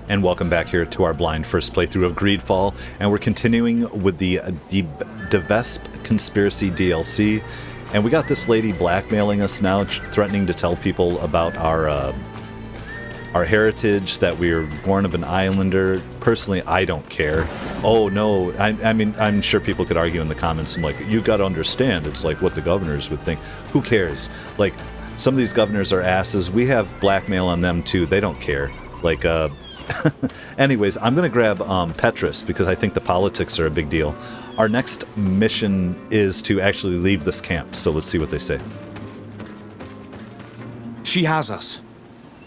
And welcome back here to our blind first playthrough of GreedFall, and we're continuing with the De Vespe Conspiracy DLC. And we got this lady blackmailing us now, threatening to tell people about our heritage, that we're born of an islander. Personally, I don't care. Oh no, I mean, I'm sure people could argue in the comments, and like, you gotta understand, it's like what the governors would think. Who cares? Like, some of these governors are asses. We have blackmail on them too. They don't care. Like, anyways, I'm gonna grab Petrus because I think the politics are a big deal. Our next mission is to actually leave this camp, so let's see what they say. She has us.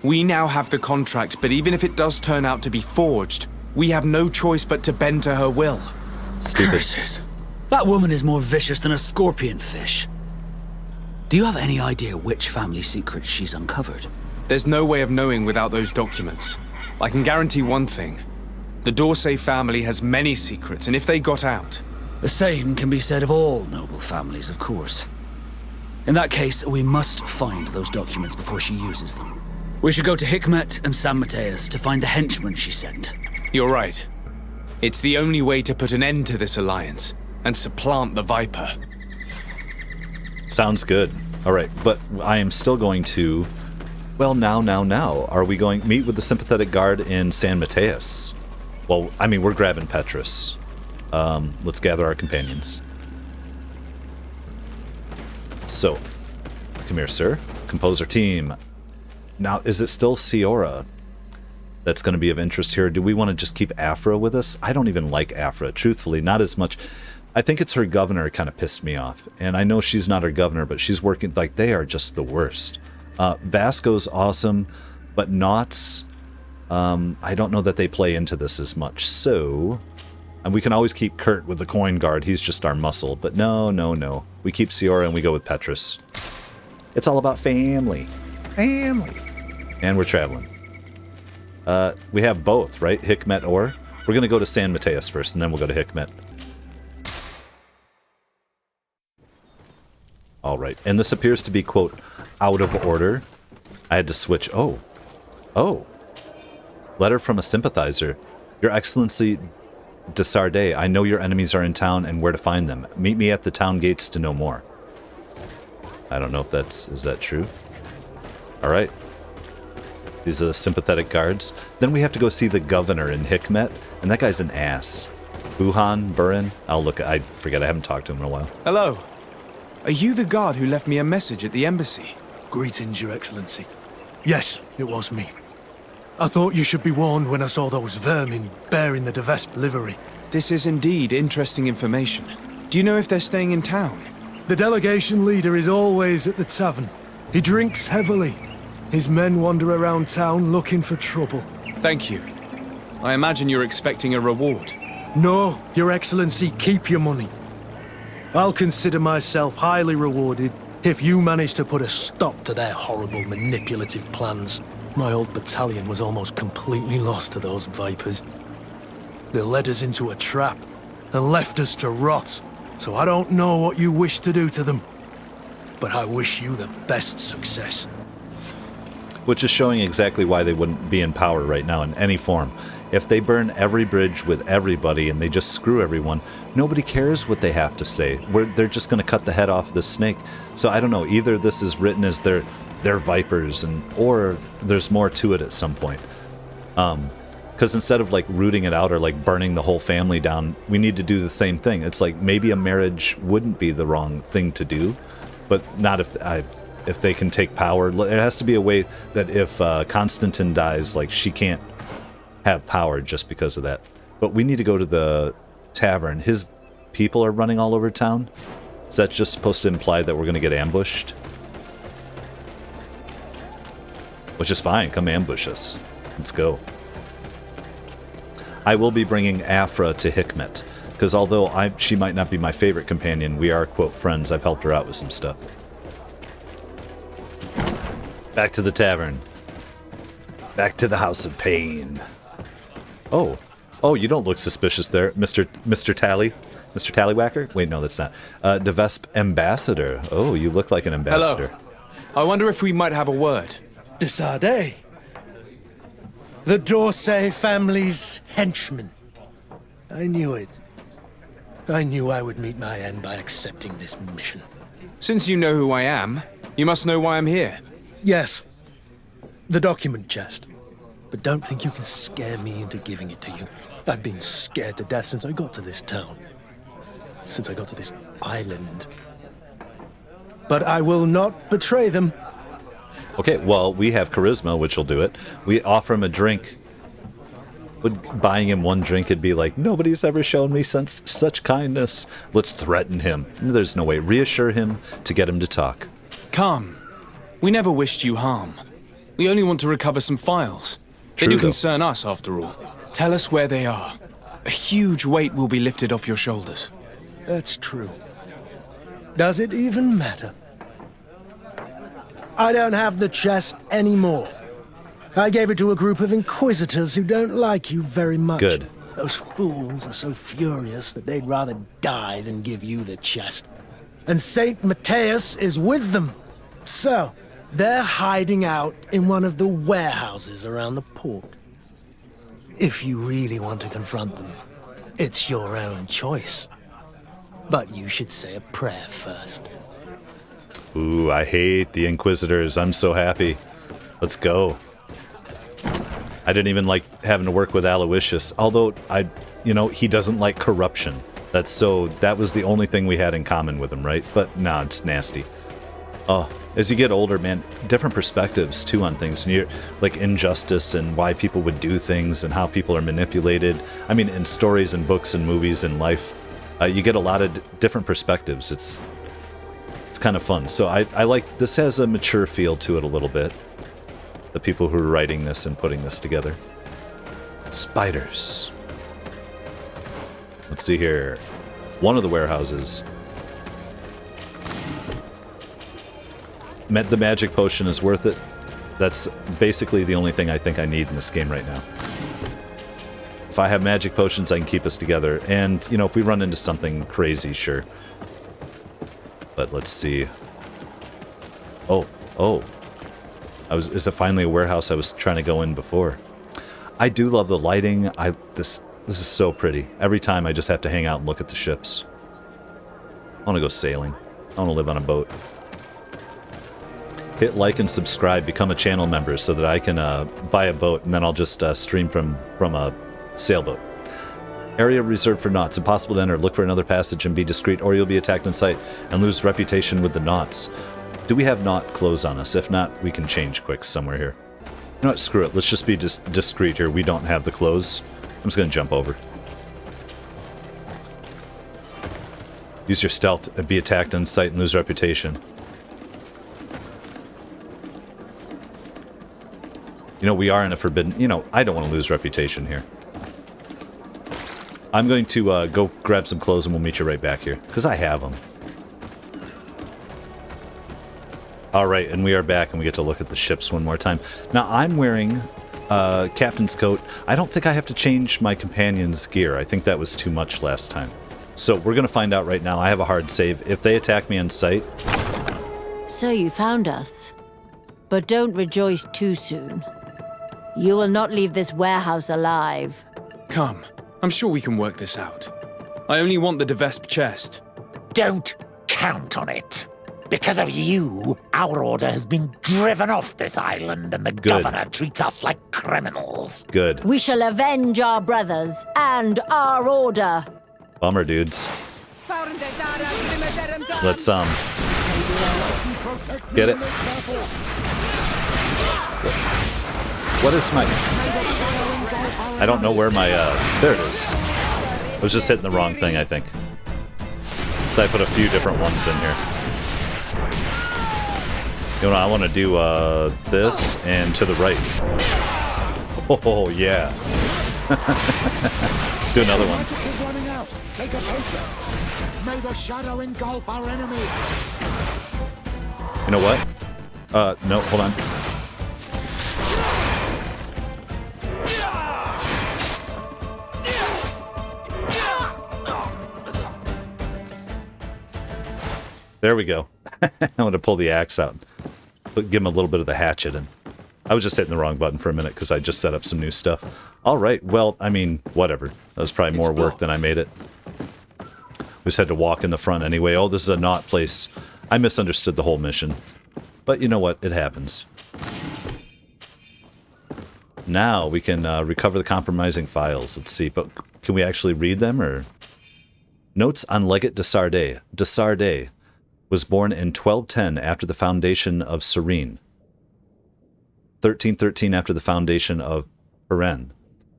We now have the contract, but even if it does turn out to be forged, we have no choice but to bend to her will. Stupid. Curses. That woman is more vicious than a scorpion fish. Do you have any idea which family secrets she's uncovered? There's no way of knowing without those documents. I can guarantee one thing. The Dorsey family has many secrets, and if they got out... The same can be said of all noble families, of course. In that case, we must find those documents before she uses them. We should go to Hikmet and San Matheus to find the henchman she sent. You're right. It's the only way to put an end to this alliance, and supplant the Viper. Sounds good. Alright, but I am still going to... Well, now. Are we going meet with the sympathetic guard in San Matheus? Well, I mean, we're grabbing Petrus. Let's gather our companions. So, come here, sir. Compose our team. Now, is it still Ciora that's going to be of interest here? Do we want to just keep Afra with us? I don't even like Afra, truthfully, not as much. I think it's her governor kind of pissed me off. And I know she's not her governor, but she's working, like, they are just the worst. Vasco's awesome, but Nauts, I don't know that they play into this as much. So, and we can always keep Kurt with the coin guard. He's just our muscle. But no. We keep Ciora and we go with Petrus. It's all about family. Family. And we're traveling. We have both, right? Hikmet or? We're going to go to San Matheus first, and then we'll go to Hikmet. All right. And this appears to be, quote, out of order. I had to switch. Oh. Letter from a sympathizer. Your Excellency de Sardet, I know your enemies are in town and where to find them. Meet me at the town gates to know more. I don't know if is that true? All right. These are the sympathetic guards. Then we have to go see the governor in Hikmet, and that guy's an ass. Burin? I forget, I haven't talked to him in a while. Hello. Are you the guard who left me a message at the embassy? Greetings, Your Excellency. Yes, it was me. I thought you should be warned when I saw those vermin bearing the De Vespe livery. This is indeed interesting information. Do you know if they're staying in town? The delegation leader is always at the tavern. He drinks heavily. His men wander around town looking for trouble. Thank you. I imagine you're expecting a reward. No, Your Excellency, keep your money. I'll consider myself highly rewarded if you manage to put a stop to their horrible manipulative plans. My old battalion was almost completely lost to those vipers. They led us into a trap and left us to rot, so I don't know what you wish to do to them. But I wish you the best success. Which is showing exactly why they wouldn't be in power right now in any form. If they burn every bridge with everybody and they just screw everyone, nobody cares what they have to say. They're just going to cut the head off of the snake. So I don't know, either this is written as they're vipers, or there's more to it at some point. Because instead of like rooting it out or like burning the whole family down, we need to do the same thing. It's like maybe a marriage wouldn't be the wrong thing to do, but not if they can take power. It has to be a way that if Constantine dies, like she can't have power just because of that. But we need to go to the tavern. His people are running all over town. Is that just supposed to imply that we're going to get ambushed? Which is fine. Come ambush us. Let's go. I will be bringing Afra to Hikmet, because although she might not be my favorite companion, we are, quote, friends. I've helped her out with some stuff. Back to the tavern. Back to the House of Pain. Oh, you don't look suspicious there, Mr. Tally. Mr. Tallywhacker? Wait, no, that's not. De Vespe Ambassador. Oh, you look like an ambassador. Hello. I wonder if we might have a word. De Sardet. The Dorsey family's henchman. I knew it. I knew I would meet my end by accepting this mission. Since you know who I am, you must know why I'm here. Yes. The document chest. But don't think you can scare me into giving it to you. I've been scared to death since I got to this town. Since I got to this island. But I will not betray them. Okay, well, we have charisma, which will do it. We offer him a drink. Would buying him one drink would be like, nobody's ever shown me such kindness. Let's threaten him. There's no way. Reassure him to get him to talk. Come. We never wished you harm. We only want to recover some files. They True, do though. concern us, after all. Tell us where they are. A huge weight will be lifted off your shoulders. That's true. Does it even matter? I don't have the chest anymore. I gave it to a group of inquisitors who don't like you very much. Good. Those fools are so furious that they'd rather die than give you the chest. And San Matheus is with them. So, they're hiding out in one of the warehouses around the port. If you really want to confront them, it's your own choice. But you should say a prayer first. Ooh, I hate the Inquisitors. I'm so happy. Let's go. I didn't even like having to work with Aloysius, although he doesn't like corruption. That was the only thing we had in common with him, right? But nah, it's nasty. Oh, as you get older, man, different perspectives too on things. And you're like injustice and why people would do things and how people are manipulated. I mean, in stories and books and movies and life, you get a lot of different perspectives. It's kind of fun. So I like, this has a mature feel to it a little bit. The people who are writing this and putting this together. Spiders. Let's see here. One of the warehouses. The magic potion is worth it. That's basically the only thing I think I need in this game right now. If I have magic potions, I can keep us together. And, if we run into something crazy, sure. But let's see. Oh. Is it finally a warehouse I was trying to go in before? I do love the lighting. This is so pretty. Every time I just have to hang out and look at the ships. I want to go sailing. I want to live on a boat. Hit like and subscribe. Become a channel member so that I can buy a boat, and then I'll just stream from a sailboat. Area reserved for Nauts. Impossible to enter. Look for another passage and be discreet, or you'll be attacked in sight and lose reputation with the Nauts. Do we have Naut clothes on us? If not, we can change quick somewhere here. You know what? Screw it. Let's just be discreet here. We don't have the clothes. I'm just going to jump over. Use your stealth and be attacked in sight and lose reputation. We are in a forbidden... I don't want to lose reputation here. I'm going to go grab some clothes and we'll meet you right back here. Because I have them. Alright, and we are back and we get to look at the ships one more time. Now, I'm wearing captain's coat. I don't think I have to change my companion's gear. I think that was too much last time. So, we're going to find out right now. I have a hard save. If they attack me on sight... So you found us. But don't rejoice too soon. You will not leave this warehouse alive. Come. I'm sure we can work this out. I only want the De Vespe chest. Don't count on it. Because of you, our order has been driven off this island and the governor treats us like criminals. Good. We shall avenge our brothers and our order. Bummer, dudes. Let's, get it? What is my... I don't know where my, there it is. I was just hitting the wrong thing, I think. So I put a few different ones in here. I want to do, this and to the right. Oh, yeah. Let's do another one. Take a potion. May the shadow engulf our enemies. You know what? No, hold on. There we go. I want to pull the axe out. But give him a little bit of the hatchet and I was just hitting the wrong button for a minute because I just set up some new stuff. All right, well, I mean, whatever. That was probably more work than I made it. We just had to walk in the front anyway. Oh, this is a not place. I misunderstood the whole mission. But you know what? It happens. Now we can recover the compromising files. Let's see, but can we actually read them? Or Notes on Legate de Sardet. De Sardet was born in 1210 after the foundation of Serene. 1313 after the foundation of Serene.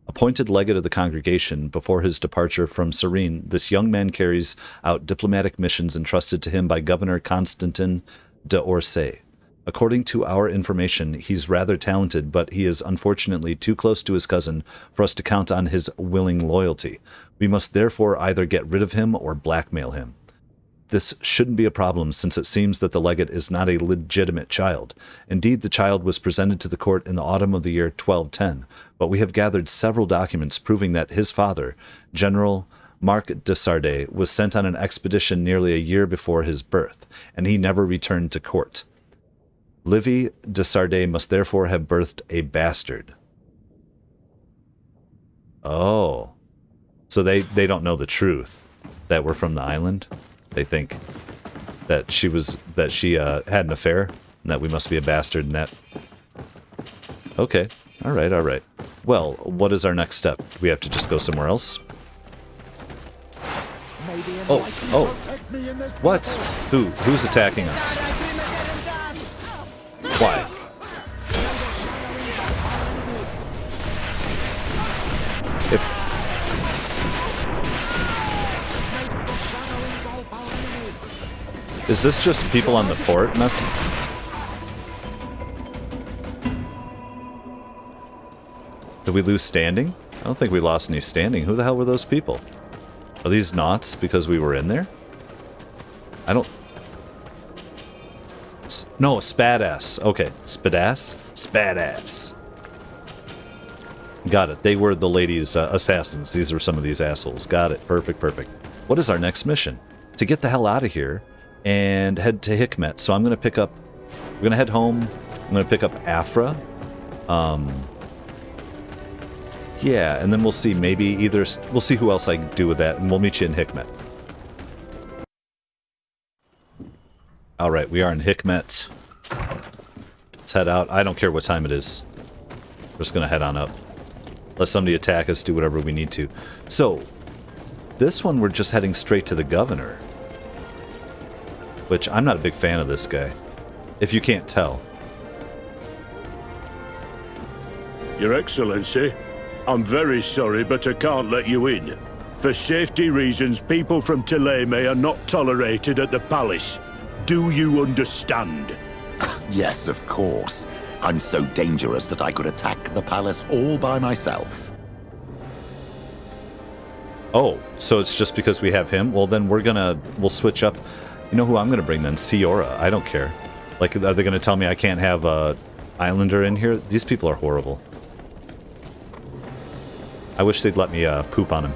Appointed legate of the congregation before his departure from Serene, this young man carries out diplomatic missions entrusted to him by Governor Constantin de Orsay. According to our information, he's rather talented, but he is unfortunately too close to his cousin for us to count on his willing loyalty. We must therefore either get rid of him or blackmail him. This shouldn't be a problem, since it seems that the legate is not a legitimate child. Indeed, the child was presented to the court in the autumn of the year 1210, but we have gathered several documents proving that his father, General Marc de Sardet, was sent on an expedition nearly a year before his birth, and he never returned to court. Livy de Sardet must therefore have birthed a bastard. Oh. So they don't know the truth, that we're from the island? They think that she had an affair and that we must be a bastard and that. Okay. All right. Well, what is our next step? Do we have to just go somewhere else? Oh. What? Who's attacking us? Why? Is this just people on the port messing? Did we lose standing? I don't think we lost any standing. Who the hell were those people? Are these Nauts because we were in there? I don't... No, Spadass. Okay, Spadass? Spadass. Got it. They were the ladies' assassins. These are some of these assholes. Got it. Perfect. What is our next mission? To get the hell out of here and head to Hikmet. So I'm going to pick up... We're going to head home. I'm going to pick up Afra. Yeah, and then we'll see. Maybe either... We'll see who else I can do with that, and we'll meet you in Hikmet. Alright, we are in Hikmet. Let's head out. I don't care what time it is. We're just going to head on up. Let somebody attack us, do whatever we need to. So, this one we're just heading straight to the governor. Which, I'm not a big fan of this guy. If you can't tell. Your Excellency, I'm very sorry, but I can't let you in. For safety reasons, people from Thélème are not tolerated at the palace. Do you understand? Yes, of course. I'm so dangerous that I could attack the palace all by myself. Oh, so it's just because we have him? Well, then we'll switch up. You know who I'm gonna bring then? Ciora. I don't care. Like, are they gonna tell me I can't have a Islander in here? These people are horrible. I wish they'd let me poop on him.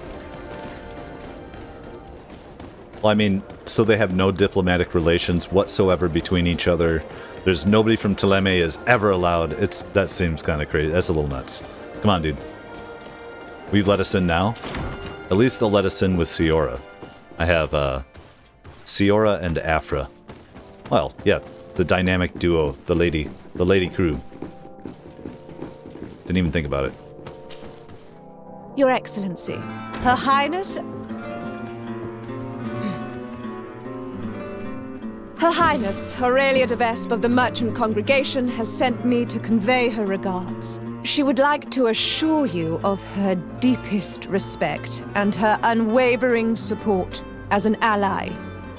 Well, I mean, so they have no diplomatic relations whatsoever between each other. There's nobody from Thélème is ever allowed. That seems kind of crazy. That's a little nuts. Come on, dude. Will you let us in now? At least they'll let us in with Ciora. I have Ciora and Afra. Well, yeah, the dynamic duo, the lady crew. Didn't even think about it. Your Excellency, Her Highness... Her Highness, Aurelia De Vespe of the Merchant Congregation has sent me to convey her regards. She would like to assure you of her deepest respect and her unwavering support as an ally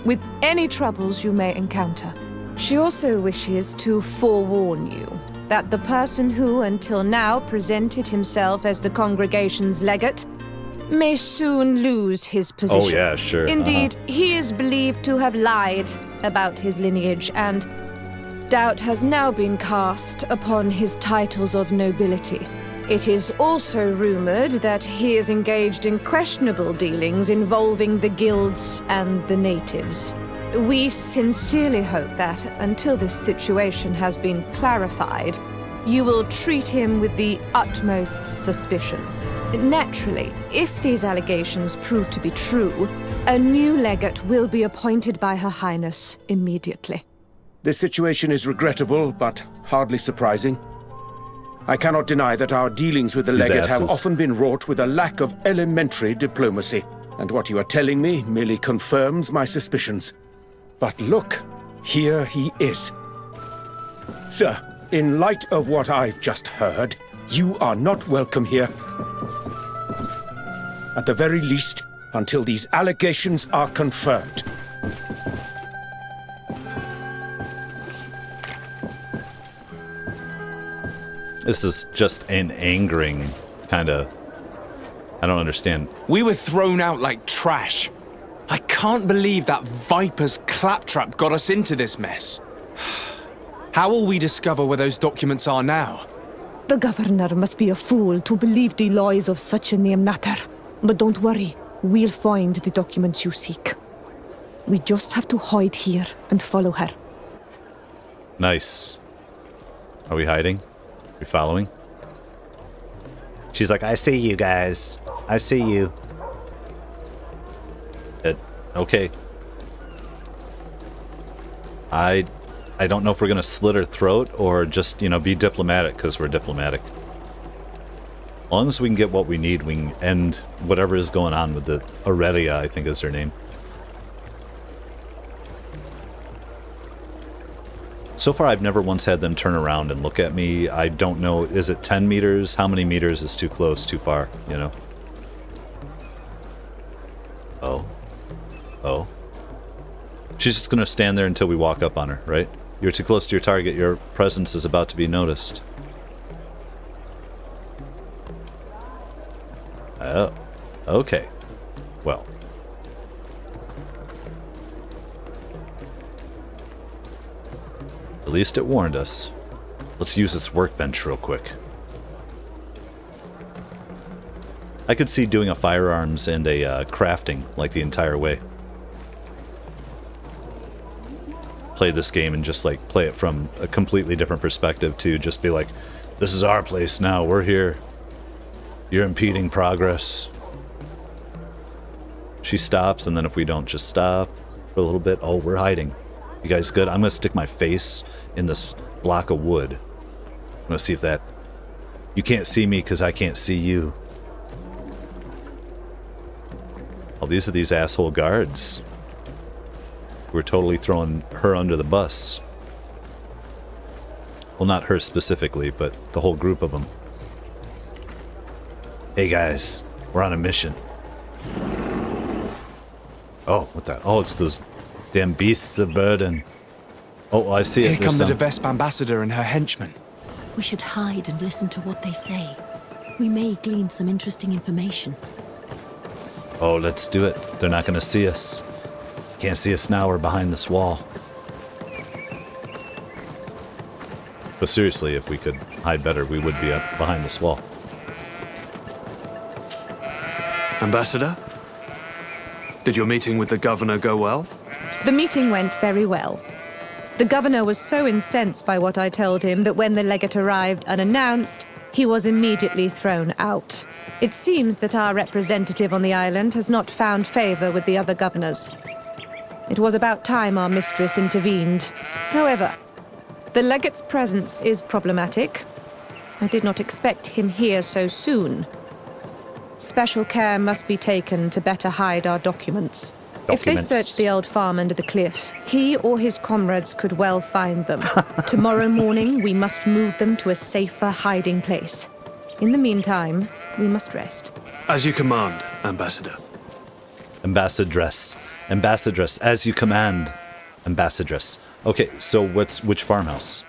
with any troubles you may encounter. She also wishes to forewarn you that the person who until now presented himself as the congregation's legate may soon lose his position. Oh yeah, sure. Indeed, he is believed to have lied about his lineage, and doubt has now been cast upon his titles of nobility. It is also rumored that he is engaged in questionable dealings involving the guilds and the natives. We sincerely hope that, until this situation has been clarified, you will treat him with the utmost suspicion. Naturally, if these allegations prove to be true, a new legate will be appointed by Her Highness immediately. This situation is regrettable, but hardly surprising. I cannot deny that our dealings with the legate have often been wrought with a lack of elementary diplomacy, and what you are telling me merely confirms my suspicions. But look, here he is. Sir, in light of what I've just heard, you are not welcome here. At the very least, until these allegations are confirmed. This is just an angering kind of... I don't understand. We were thrown out like trash. I can't believe that Viper's claptrap got us into this mess. How will we discover where those documents are now? The governor must be a fool to believe the lies of such a name matter. But don't worry, we'll find the documents you seek. We just have to hide here and follow her. Nice. Are we hiding? Are we following? She's like, I see you guys. I see you. Okay. I don't know if we're gonna slit her throat or just, you know, be diplomatic because we're diplomatic. As long as we can get what we need, we can end whatever is going on with the Aurelia, I think is her name. So far, I've never once had them turn around and look at me. I don't know, is it 10 meters? How many meters is too close, too far, you know? Oh. Oh. She's just gonna stand there until we walk up on her, right? You're too close to your target. Your presence is about to be noticed. Oh. Okay. Well. At least it warned us. Let's use this workbench real quick. I could see doing a firearms and a crafting like the entire way. Play this game and just like play it from a completely different perspective to just be like, this is our place now, we're here. You're impeding progress. She stops, and then if we don't just stop for a little bit, oh, we're hiding. You guys good? I'm gonna stick my face in this block of wood. I'm gonna see if that... You can't see me because I can't see you. Oh, these are these asshole guards. We're totally throwing her under the bus. Well, not her specifically, but the whole group of them. Hey guys, we're on a mission. Oh, what the... Oh, it's those damn beasts of burden. Oh, I see it. Here come the De Vespe ambassador and her henchmen. We should hide and listen to what they say. We may glean some interesting information. Oh, let's do it. They're not going to see us. Can't see us now, we're behind this wall. But seriously, if we could hide better, we would be up behind this wall. Ambassador? Did your meeting with the governor go well? The meeting went very well. The governor was so incensed by what I told him that when the legate arrived unannounced, he was immediately thrown out. It seems that our representative on the island has not found favor with the other governors. It was about time our mistress intervened. However, the legate's presence is problematic. I did not expect him here so soon. Special care must be taken to better hide our documents. If they search the old farm under the cliff, he or his comrades could well find them. Tomorrow morning, we must move them to a safer hiding place. In the meantime, we must rest. As you command, Ambassador. Ambassadress. Ambassadress, as you command. Ambassadress. Okay, so which farmhouse?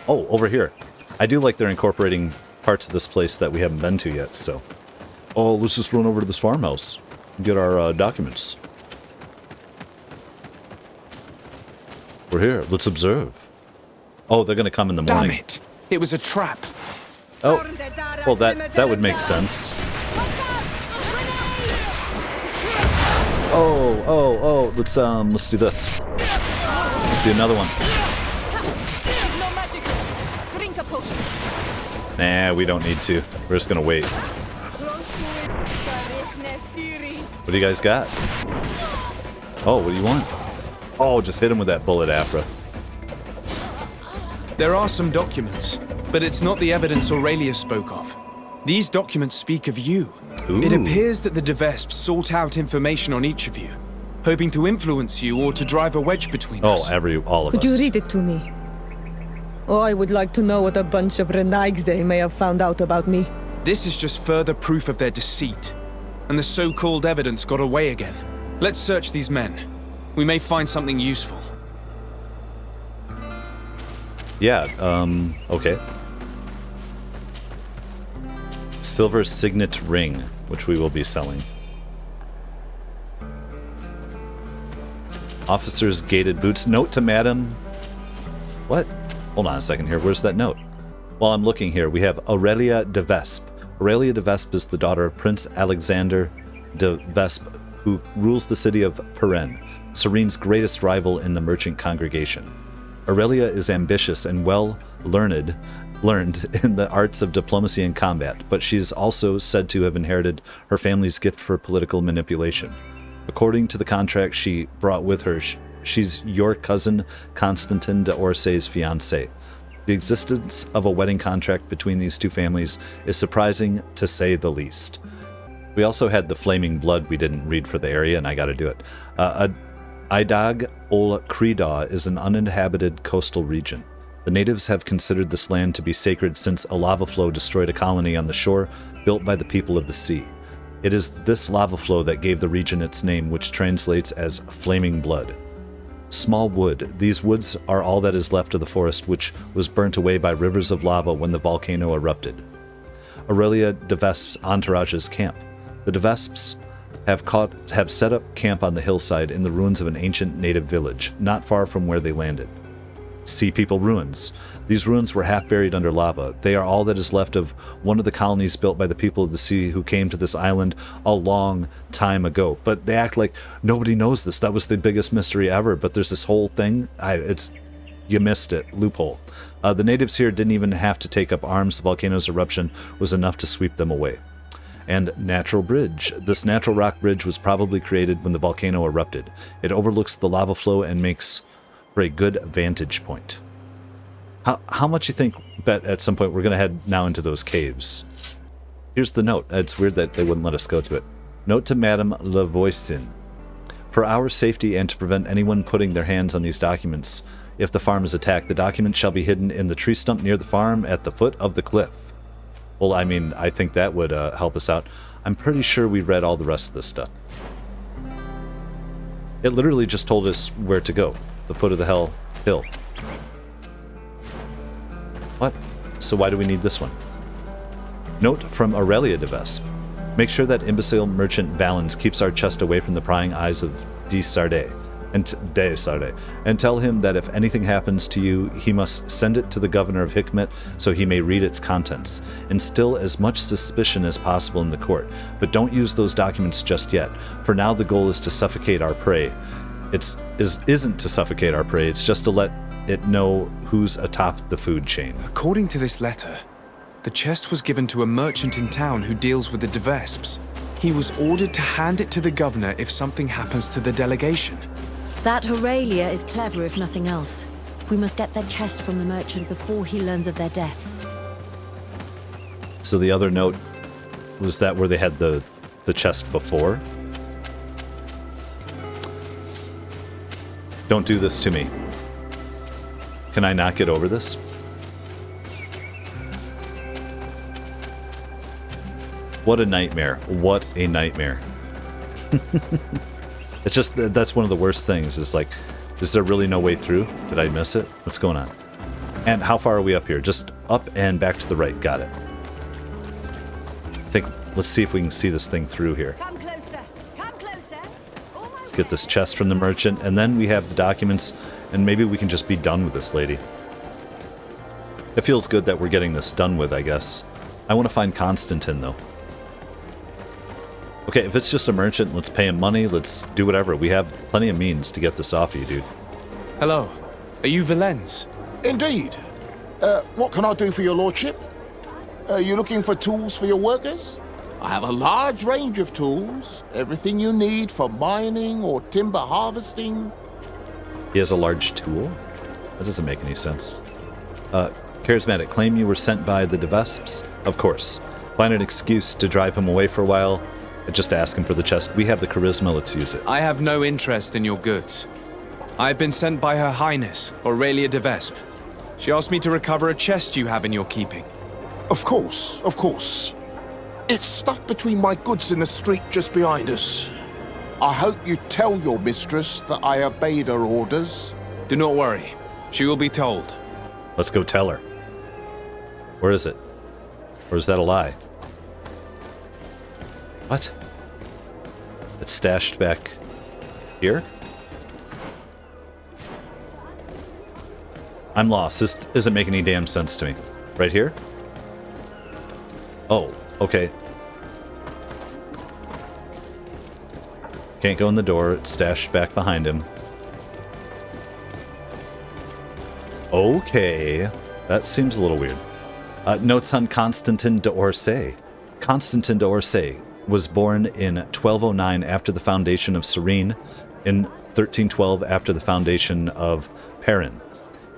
Oh, over here. I do like they're incorporating parts of this place that we haven't been to yet, so... Oh, let's just run over to this farmhouse and get our documents. We're here. Let's observe. Oh, they're gonna come in the morning. Damn it! It was a trap. Oh, well, that would make sense. Oh, let's do this. Let's do another one. Make a potion. Nah, we don't need to. We're just gonna wait. What do you guys got? Oh, what do you want? Oh, just hit him with that bullet, Afra. There are some documents, but it's not the evidence Aurelia spoke of. These documents speak of you. Ooh. It appears that the De Vespe sought out information on each of you, hoping to influence you or to drive a wedge between us. Oh, all of us. Could you read it to me? Oh, I would like to know what a bunch of renegades may have found out about me. This is just further proof of their deceit. And the so-called evidence got away again. Let's search these men. We may find something useful. Yeah, okay. Silver signet ring, which we will be selling. Officer's gated boots. Note to Madam... What? Hold on a second here. Where's that note? While I'm looking here, we have Aurelia De Vespe. Aurelia De Vespe is the daughter of Prince Alexander De Vespe, who rules the city of Peripherals, Serene's greatest rival in the merchant congregation. Aurelia is ambitious and learned in the arts of diplomacy and combat, but she is also said to have inherited her family's gift for political manipulation. According to the contract she brought with her, she's your cousin Constantin de Orsay's fiancée. The existence of a wedding contract between these two families is surprising, to say the least. We also had the Flaming Blood we didn't read for the area, and I gotta do it. Idaho ol Creda is an uninhabited coastal region. The natives have considered this land to be sacred since a lava flow destroyed a colony on the shore built by the people of the sea. It is this lava flow that gave the region its name, which translates as Flaming Blood. Small wood. These woods are all that is left of the forest, which was burnt away by rivers of lava when the volcano erupted. Aurelia De Vespe's entourage's camp. The De Vespes have set up camp on the hillside in the ruins of an ancient native village, not far from where they landed. Sea People ruins. These ruins were half buried under lava. They are all that is left of one of the colonies built by the people of the sea who came to this island a long time ago. But they act like nobody knows this. That was the biggest mystery ever. But there's this whole thing. You missed it. Loophole. The natives here didn't even have to take up arms. The volcano's eruption was enough to sweep them away. And natural bridge. This natural rock bridge was probably created when the volcano erupted. It overlooks the lava flow and makes for a good vantage point. How much you think, bet at some point we're going to head now into those caves? Here's the note. It's weird that they wouldn't let us go to it. Note to Madame Lavoisin. For our safety and to prevent anyone putting their hands on these documents, if the farm is attacked, the documents shall be hidden in the tree stump near the farm at the foot of the cliff. Well, I mean, I think that would help us out. I'm pretty sure we read all the rest of this stuff. It literally just told us where to go. The foot of the hill. What? So why do we need this one? Note from Aurelia De Vespe. Make sure that imbecile merchant Valens keeps our chest away from the prying eyes of De Sardet, and tell him that if anything happens to you, he must send it to the governor of Hikmet so he may read its contents. Instill as much suspicion as possible in the court, but don't use those documents just yet. For now, the goal is to suffocate our prey. Isn't to suffocate our prey, it's just to let it know who's atop the food chain. According to this letter, the chest was given to a merchant in town who deals with the De Vespes. He was ordered to hand it to the governor if something happens to the delegation. That Aurelia is clever if nothing else. We must get that chest from the merchant before he learns of their deaths. So the other note, was that where they had the chest before? Don't do this to me. Can I not get over this? What a nightmare. What a nightmare. It's just, that's one of the worst things. Is like, is there really no way through? Did I miss it? What's going on? And how far are we up here? Just up and back to the right. Got it. I think, let's see if we can see this thing through here. Come closer. Come closer. Let's get this chest from the merchant, and then we have the documents, and maybe we can just be done with this lady. It feels good that we're getting this done with, I guess. I want to find Constantin, though. Okay, if it's just a merchant, let's pay him money, let's do whatever. We have plenty of means to get this off you, dude. Hello. Are you Valens? Indeed. What can I do for your lordship? Are you looking for tools for your workers? I have a large range of tools. Everything you need for mining or timber harvesting. He has a large tool? That doesn't make any sense. Charismatic, claim you were sent by the De Vespes? Of course. Find an excuse to drive him away for a while. Just ask him for the chest. We have the charisma, let's use it. I have no interest in your goods. I have been sent by Her Highness, Aurelia De Vespe. She asked me to recover a chest you have in your keeping. Of course, of course. It's stuffed between my goods in the street just behind us. I hope you tell your mistress that I obeyed her orders. Do not worry. She will be told. Let's go tell her. Where is it? Or is that a lie? What? It's stashed back here? I'm lost. This doesn't make any damn sense to me. Right here? Oh, okay. Can't go in the door. It's stashed back behind him. Okay. That seems a little weird. Notes on Constantin d'Orsay. Constantin d'Orsay was born in 1209 after the foundation of Serene, in 1312 after the foundation of Perrin.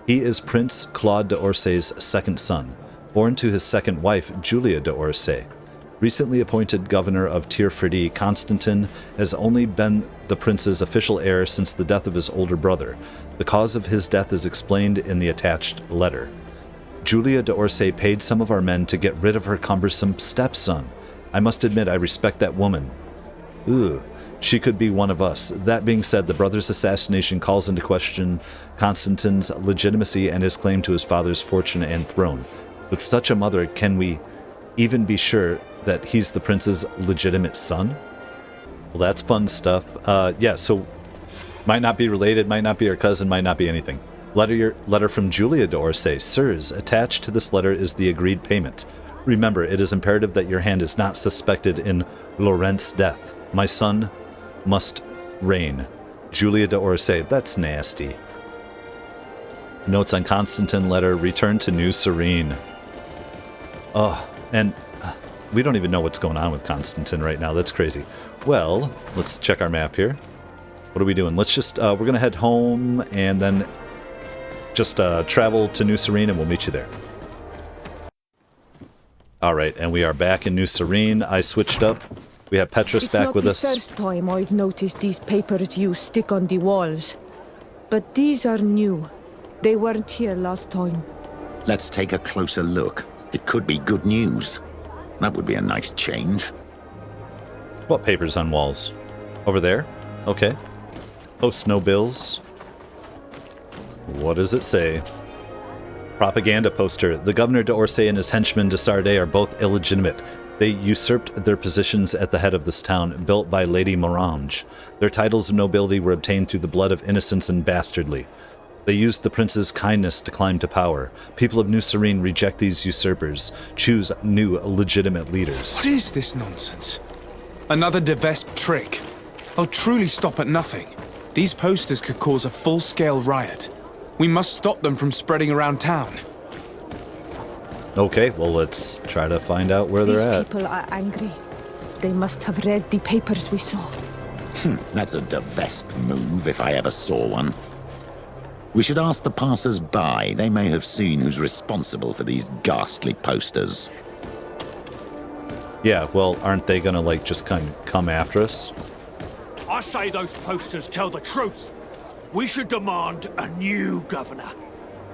He is Prince Claude d'Orsay's second son, born to his second wife, Julia d'Orsay. Recently appointed governor of Tir-Freddy, Constantin has only been the prince's official heir since the death of his older brother. The cause of his death is explained in the attached letter. Julia d'Orsay paid some of our men to get rid of her cumbersome stepson. I must admit I respect that woman. Ugh, she could be one of us. That being said, the brother's assassination calls into question Constantin's legitimacy and his claim to his father's fortune and throne. With such a mother, can we even be sure that he's the prince's legitimate son? Well, that's fun stuff. Yeah, so might not be related, might not be her cousin, might not be anything. Letter from Julia d'Orsay. Sirs, attached to this letter is the agreed payment. Remember, it is imperative that your hand is not suspected in Laurent's death. My son must reign. Julia d'Orsay. That's nasty. Notes on Constantin letter. Return to New Serene. Oh, and we don't even know what's going on with Constantin right now. That's crazy. Well, let's check our map here. What are we doing? Let's just, we're going to head home and then just travel to New Serene and we'll meet you there. Alright, and we are back in New Serene. I switched up. We have Petrus back with us. It's not the first time I've noticed these papers you stick on the walls. But these are new. They weren't here last time. Let's take a closer look. It could be good news. That would be a nice change. What papers on walls? Over there? Okay. Post no bills. What does it say? Propaganda poster. The Governor d'Orsay and his henchman de Sardet are both illegitimate. They usurped their positions at the head of this town, built by Lady Morange. Their titles of nobility were obtained through the blood of innocence and bastardly. They used the prince's kindness to climb to power. People of New Serene reject these usurpers. Choose new, legitimate leaders. What is this nonsense? Another De Vespe trick. I'll truly stop at nothing. These posters could cause a full-scale riot. We must stop them from spreading around town. Okay, well, let's try to find out where they're at. These people are angry. They must have read the papers we saw. That's a De Vespe move, if I ever saw one. We should ask the passers-by. They may have seen who's responsible for these ghastly posters. Yeah, well, aren't they gonna, like, just kind of come after us? I say those posters tell the truth. We should demand a new governor.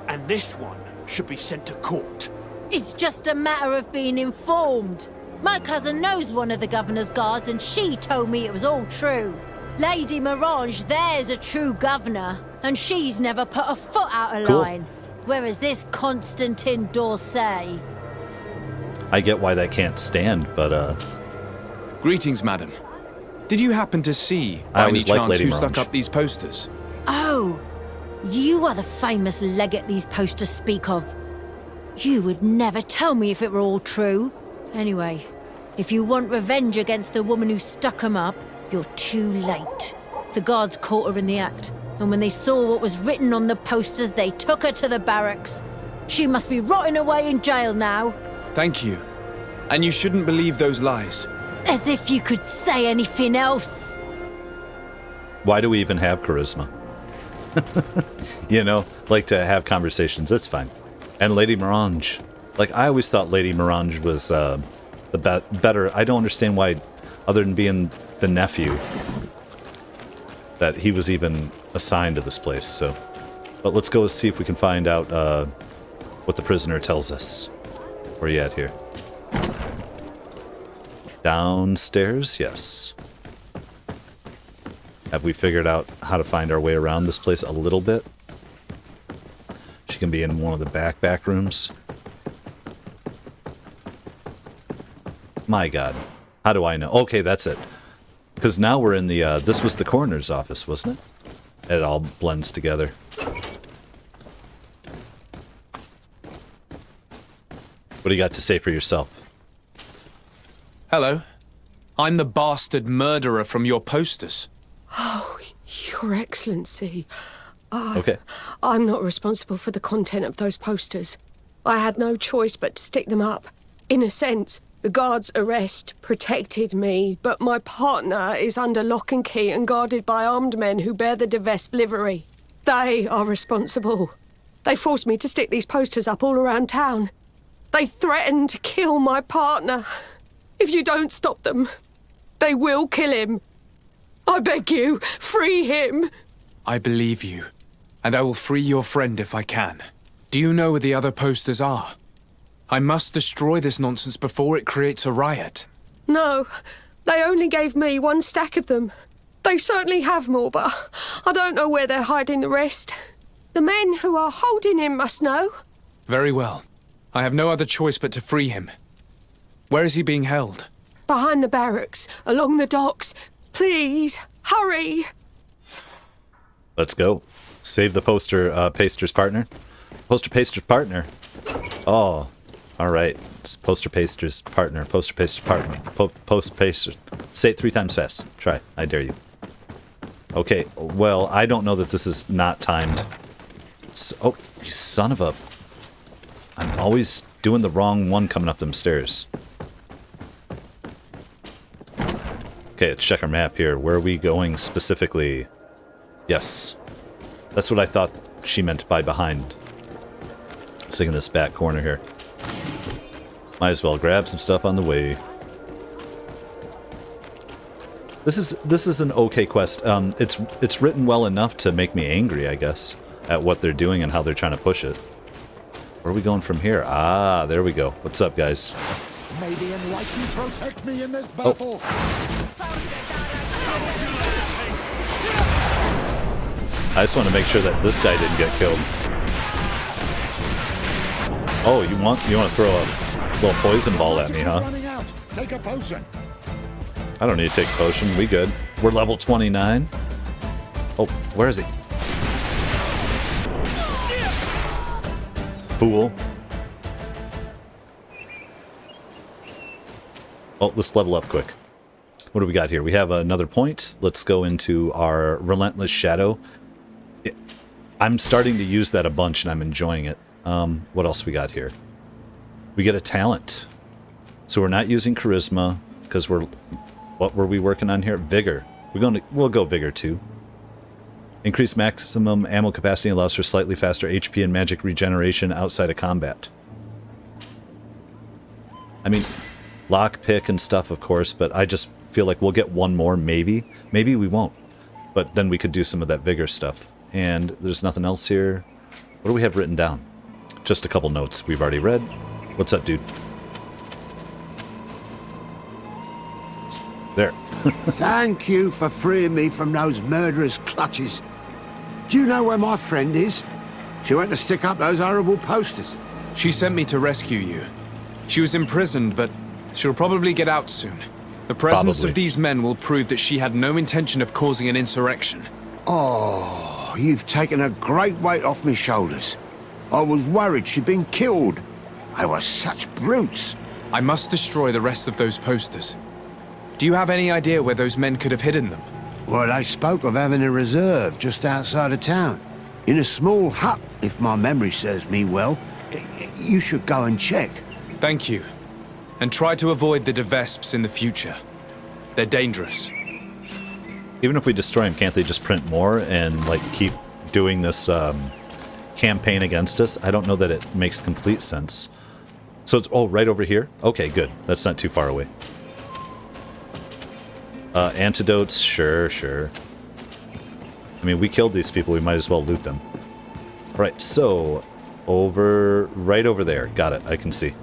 And this one should be sent to court. It's just a matter of being informed. My cousin knows one of the governor's guards and she told me it was all true. Lady Morange there's a true governor, and she's never put a foot out of line. Whereas this Constantin d'Orsay... I get why that can't stand, but Greetings, madam. Did you happen to see, by any chance, who stuck up these posters? Oh, you are the famous legate these posters speak of. You would never tell me if it were all true. Anyway, if you want revenge against the woman who stuck 'em up, you're too late. The guards caught her in the act, and when they saw what was written on the posters, they took her to the barracks. She must be rotting away in jail now. Thank you. And you shouldn't believe those lies. As if you could say anything else. Why do we even have charisma? You know, like to have conversations, it's fine. And Lady Morange. Like, I always thought Lady Morange was the better. I don't understand why, other than being the nephew, that he was even assigned to this place, so. But let's go see if we can find out what the prisoner tells us. Where are you at here? Downstairs? Yes. Have we figured out how to find our way around this place a little bit? She can be in one of the back rooms. My god. How do I know? Okay, that's it. Because now we're in the, this was the coroner's office, wasn't it? It all blends together. What do you got to say for yourself? Hello. I'm the bastard murderer from your posters. Oh, Your Excellency. Okay. I'm not responsible for the content of those posters. I had no choice but to stick them up. In a sense, the guard's arrest protected me, but my partner is under lock and key and guarded by armed men who bear the De Vespe livery. They are responsible. They forced me to stick these posters up all around town. They threatened to kill my partner. If you don't stop them, they will kill him. I beg you, free him. I believe you, and I will free your friend if I can. Do you know where the other posters are? I must destroy this nonsense before it creates a riot. No, they only gave me one stack of them. They certainly have more, but I don't know where they're hiding the rest. The men who are holding him must know. Very well. I have no other choice but to free him. Where is he being held? Behind the barracks, along the docks. Please, hurry! Let's go. Save the paster's partner. Poster paster's partner. Oh, all right. It's poster paster's partner. Poster paster's partner. Post paster. Say it 3 times fast. Try. I dare you. Okay. Well, I don't know that this is not timed. So, oh, you son of a... I'm always doing the wrong one coming up them stairs. Okay, let's check our map here. Where are we going specifically? Yes. That's what I thought she meant by behind. Let's look in this back corner here. Might as well grab some stuff on the way. This is an okay quest. It's written well enough to make me angry, I guess, at what they're doing and how they're trying to push it. Where are we going from here? Ah, there we go. What's up, guys? May the enlightened protect me in this battle. I just want to make sure that this guy didn't get killed. Oh, you want to throw a little poison ball at me, huh? Take a potion. I don't need to take a potion. We good. We're level 29. Oh, where is he? Fool. Oh, let's level up quick. What do we got here? We have another point. Let's go into our Relentless Shadow. I'm starting to use that a bunch and I'm enjoying it. What else we got here? We get a talent. So we're not using Charisma because we're... What were we working on here? Vigor. We'll go Vigor too. Increased maximum ammo capacity allows for slightly faster HP and magic regeneration outside of combat. I mean, lockpick and stuff, of course, but I just feel like we'll get one more, maybe. Maybe we won't. But then we could do some of that Vigor stuff. And there's nothing else here. What do we have written down? Just a couple notes we've already read. What's up, dude? There. Thank you for freeing me from those murderers' clutches. Do you know where my friend is? She went to stick up those horrible posters. She sent me to rescue you. She was imprisoned, but she'll probably get out soon. The presence of these men will prove that she had no intention of causing an insurrection. Oh, you've taken a great weight off my shoulders. I was worried she'd been killed. They were such brutes. I must destroy the rest of those posters. Do you have any idea where those men could have hidden them? Well, they spoke of having a reserve just outside of town. In a small hut, if my memory serves me well. You should go and check. Thank you. And try to avoid the De Vespes in the future. They're dangerous. Even if we destroy them, can't they just print more and, like, keep doing this campaign against us? I don't know that it makes complete sense. So it's, oh, right over here? Okay, good. That's not too far away. Antidotes, sure. I mean, we killed these people, we might as well loot them. Right, so, right over there. Got it, I can see.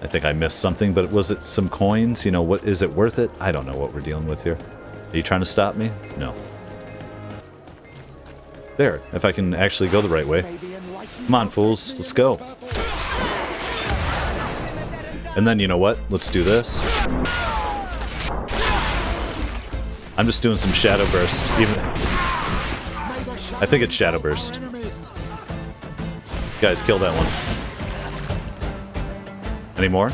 I think I missed something, but was it some coins? You know, what is it worth it? I don't know what we're dealing with here. Are you trying to stop me? No. There, if I can actually go the right way. Come on, fools, let's go. And then, you know what? Let's do this. I'm just doing some Shadow Burst. I think it's Shadow Burst. Guys, kill that one. Any more?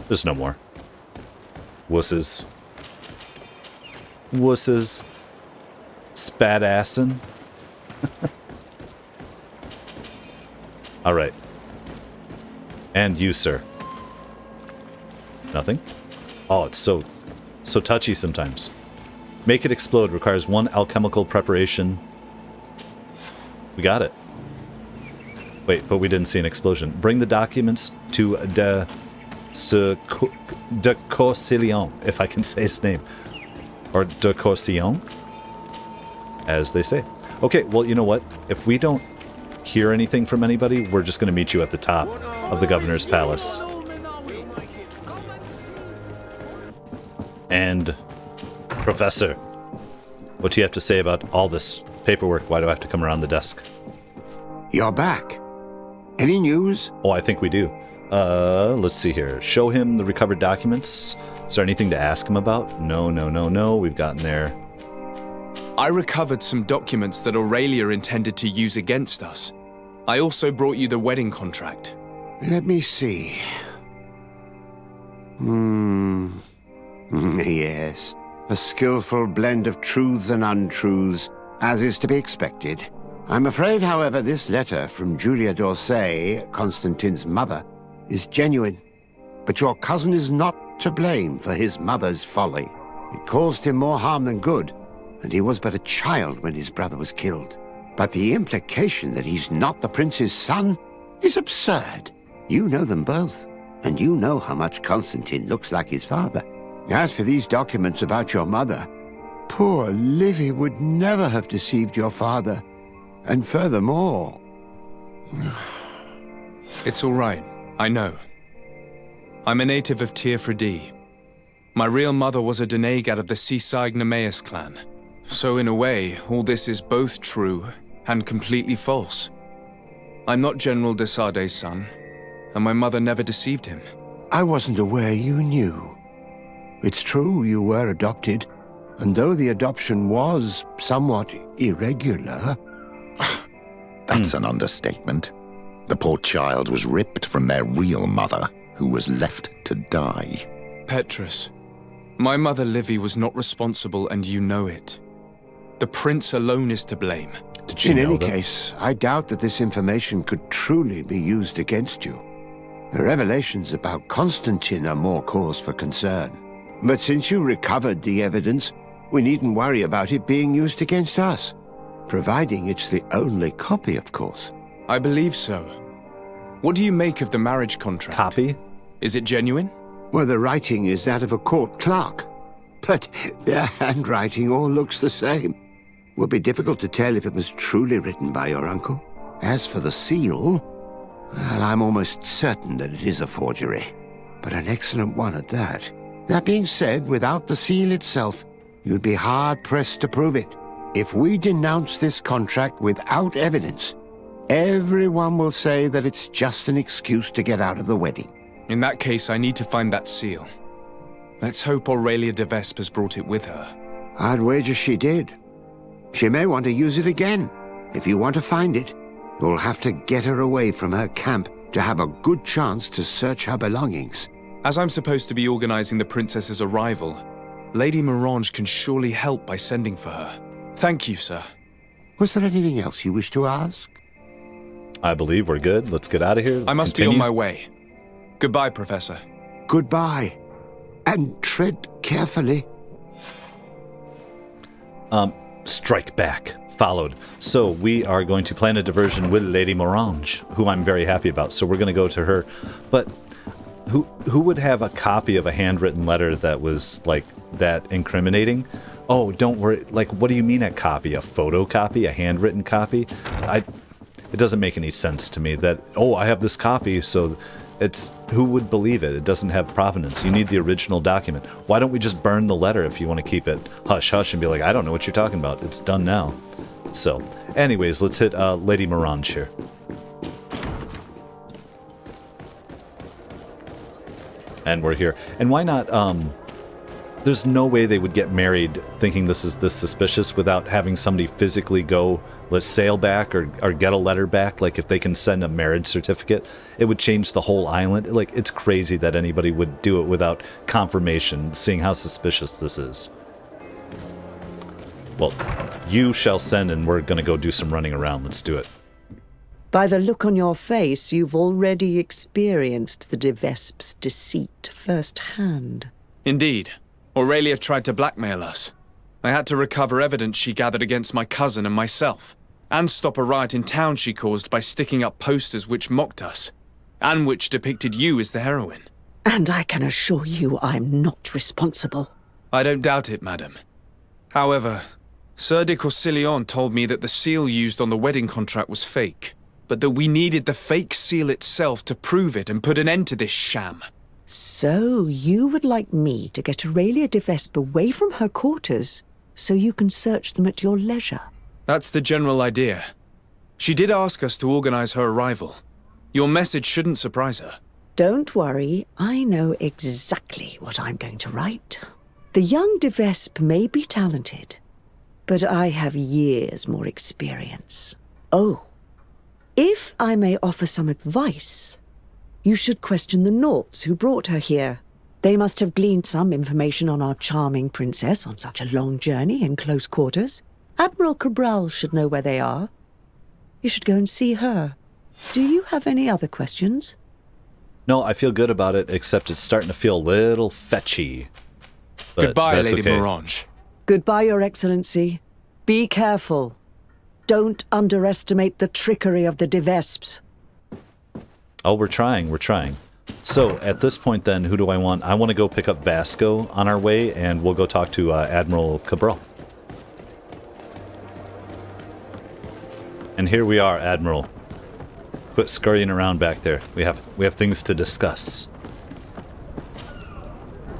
There's no more. Wusses. Spadassin. Alright. And you, sir. Nothing? Oh, it's so touchy sometimes. Make it explode requires 1 alchemical preparation. We got it. Wait, but we didn't see an explosion. Bring the documents to de Courteous, if I can say his name. Or de Courteous, as they say. Okay, well, you know what? If we don't hear anything from anybody, we're just going to meet you at the top of the governor's palace. And, Professor, what do you have to say about all this paperwork? Why do I have to come around the desk? You're back. Any news? Oh, I think we do. Let's see here. Show him the recovered documents. Is there anything to ask him about? No. We've gotten there. I recovered some documents that Aurelia intended to use against us. I also brought you the wedding contract. Let me see. Yes. A skillful blend of truths and untruths, as is to be expected. I'm afraid, however, this letter from Julia d'Orsay, Constantine's mother, is genuine. But your cousin is not to blame for his mother's folly. It caused him more harm than good, and he was but a child when his brother was killed. But the implication that he's not the prince's son is absurd. You know them both, and you know how much Constantine looks like his father. As for these documents about your mother, poor Livy would never have deceived your father. And furthermore... It's all right. I know. I'm a native of Tirfredi. My real mother was a Denegad of the Seaside clan. So in a way, all this is both true and completely false. I'm not General de Sarde's son, and my mother never deceived him. I wasn't aware you knew. It's true you were adopted, and though the adoption was somewhat irregular... That's an understatement. The poor child was ripped from their real mother, who was left to die. Petrus, my mother Livy was not responsible, and you know it. The prince alone is to blame. In any case, I doubt that this information could truly be used against you. The revelations about Constantine are more cause for concern. But since you recovered the evidence, we needn't worry about it being used against us. Providing it's the only copy, of course. I believe so. What do you make of the marriage contract? Copy? Is it genuine? Well, the writing is that of a court clerk. But their handwriting all looks the same. Would be difficult to tell if it was truly written by your uncle. As for the seal, well, I'm almost certain that it is a forgery. But an excellent one at that. That being said, without the seal itself, you'd be hard-pressed to prove it. If we denounce this contract without evidence, everyone will say that it's just an excuse to get out of the wedding. In that case, I need to find that seal. Let's hope Aurelia De Vespe has brought it with her. I'd wager she did. She may want to use it again. If you want to find it, you'll have to get her away from her camp to have a good chance to search her belongings. As I'm supposed to be organizing the princess's arrival, Lady Morange can surely help by sending for her. Thank you, sir. Was there anything else you wish to ask? I believe we're good. Let's get out of here. I must be on my way. Goodbye, Professor. Goodbye. And tread carefully. Strike back. Followed. So we are going to plan a diversion with Lady Morange, who I'm very happy about. So we're going to go to her. But who would have a copy of a handwritten letter that was like that incriminating? Oh, don't worry. Like, what do you mean a copy? A photocopy? A handwritten copy? It doesn't make any sense to me that, oh, I have this copy, so it's, who would believe it? It doesn't have provenance. You need the original document. Why don't we just burn the letter if you want to keep it hush-hush and be like, I don't know what you're talking about. It's done now. So, anyways, let's hit Lady Morange here. And we're here. And why not, there's no way they would get married thinking this is this suspicious without having somebody physically go, let's sail back or get a letter back. Like, if they can send a marriage certificate, it would change the whole island. Like, it's crazy that anybody would do it without confirmation, seeing how suspicious this is. Well, you shall send, and we're going to go do some running around. Let's do it. By the look on your face, you've already experienced the De Vespe's deceit firsthand. Indeed. Aurelia tried to blackmail us. I had to recover evidence she gathered against my cousin and myself, and stop a riot in town she caused by sticking up posters which mocked us, and which depicted you as the heroine. And I can assure you I'm not responsible. I don't doubt it, madam. However, Sir de Courcillon told me that the seal used on the wedding contract was fake, but that we needed the fake seal itself to prove it and put an end to this sham. So you would like me to get Aurelia De Vespe away from her quarters so you can search them at your leisure? That's the general idea. She did ask us to organize her arrival. Your message shouldn't surprise her. Don't worry, I know exactly what I'm going to write. The young De Vespe may be talented, but I have years more experience. Oh, if I may offer some advice, you should question the Nauts who brought her here. They must have gleaned some information on our charming princess on such a long journey in close quarters. Admiral Cabral should know where they are. You should go and see her. Do you have any other questions? No, I feel good about it, except it's starting to feel a little fetchy. But goodbye, Lady okay. Morange. Goodbye, Your Excellency. Be careful. Don't underestimate the trickery of the De Vespes. Oh, we're trying. So, at this point then, who do I want? I want to go pick up Vasco on our way, and we'll go talk to Admiral Cabral. And here we are, Admiral. Quit scurrying around back there. We have things to discuss.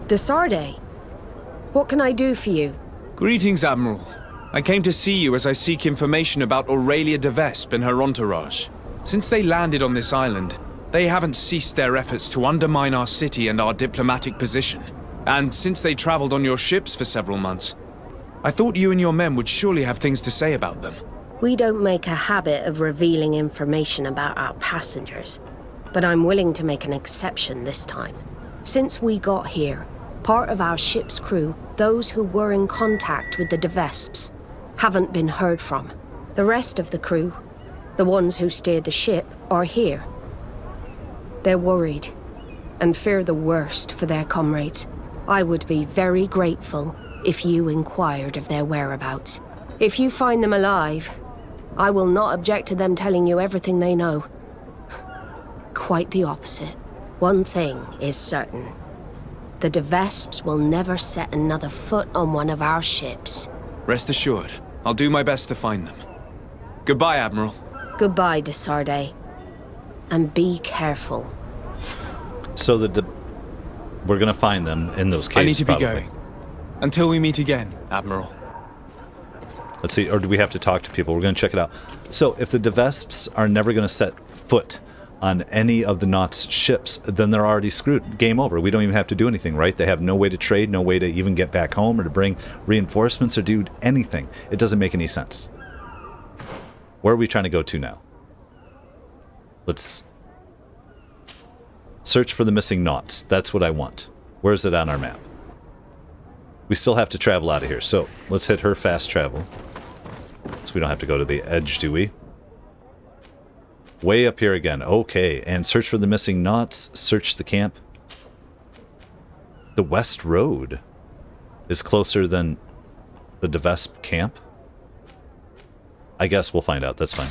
Desarde, what can I do for you? Greetings, Admiral. I came to see you as I seek information about Aurelia De Vespe and her entourage. Since they landed on this island, they haven't ceased their efforts to undermine our city and our diplomatic position. And since they traveled on your ships for several months, I thought you and your men would surely have things to say about them. We don't make a habit of revealing information about our passengers, but I'm willing to make an exception this time. Since we got here, part of our ship's crew, those who were in contact with the De Vespes, haven't been heard from. The rest of the crew, the ones who steered the ship, are here. They're worried and fear the worst for their comrades. I would be very grateful if you inquired of their whereabouts. If you find them alive, I will not object to them telling you everything they know. Quite the opposite. One thing is certain. The De Vespes will never set another foot on one of our ships. Rest assured, I'll do my best to find them. Goodbye, Admiral. Goodbye, Desarde. And be careful. So we're gonna find them in those caves. I need to probably. be going. Until we meet again, Admiral. Let's see, or do we have to talk to people? We're gonna check it out. So if the De Vespes are never gonna set foot on any of the Nauts ships, then they're already screwed. Game over. We don't even have to do anything, right? They have no way to trade, no way to even get back home or to bring reinforcements or do anything. It doesn't make any sense. Where are we trying to go to now? Let's search for the missing Nauts. That's what I want. Where is it on our map? We still have to travel out of here, so let's hit her fast travel. So we don't have to go to the edge, do we? Way up here again. Okay, and search for the missing Nauts. Search the camp. The West Road is closer than the De Vespe camp. I guess we'll find out. That's fine.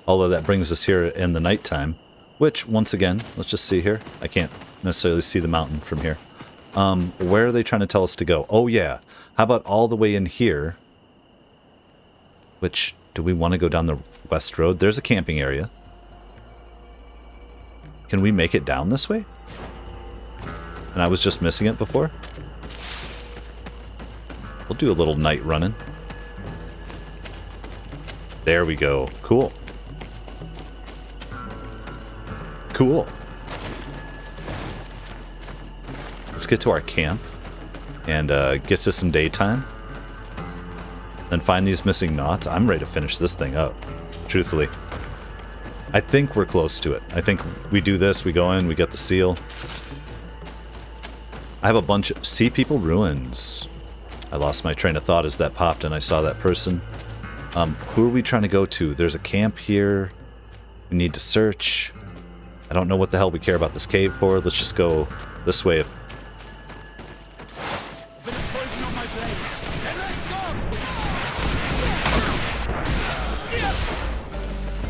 Although that brings us here in the nighttime, which, once again, let's just see here. I can't necessarily see the mountain from here. Where are they trying to tell us to go? Oh, yeah. How about all the way in here? Which, do we want to go down the West Road? There's a camping area. Can we make it down this way? And I was just missing it before? We'll do a little night running. There we go. Cool. Cool. Let's get to our camp and get to some daytime. Then find these missing Nauts. I'm ready to finish this thing up, truthfully. I think we're close to it. I think we do this, we go in, we get the seal. I have a bunch of Sea People Ruins. I lost my train of thought as that popped and I saw that person. Who are we trying to go to? There's a camp here. We need to search. I don't know what the hell we care about this cave for. Let's just go this way.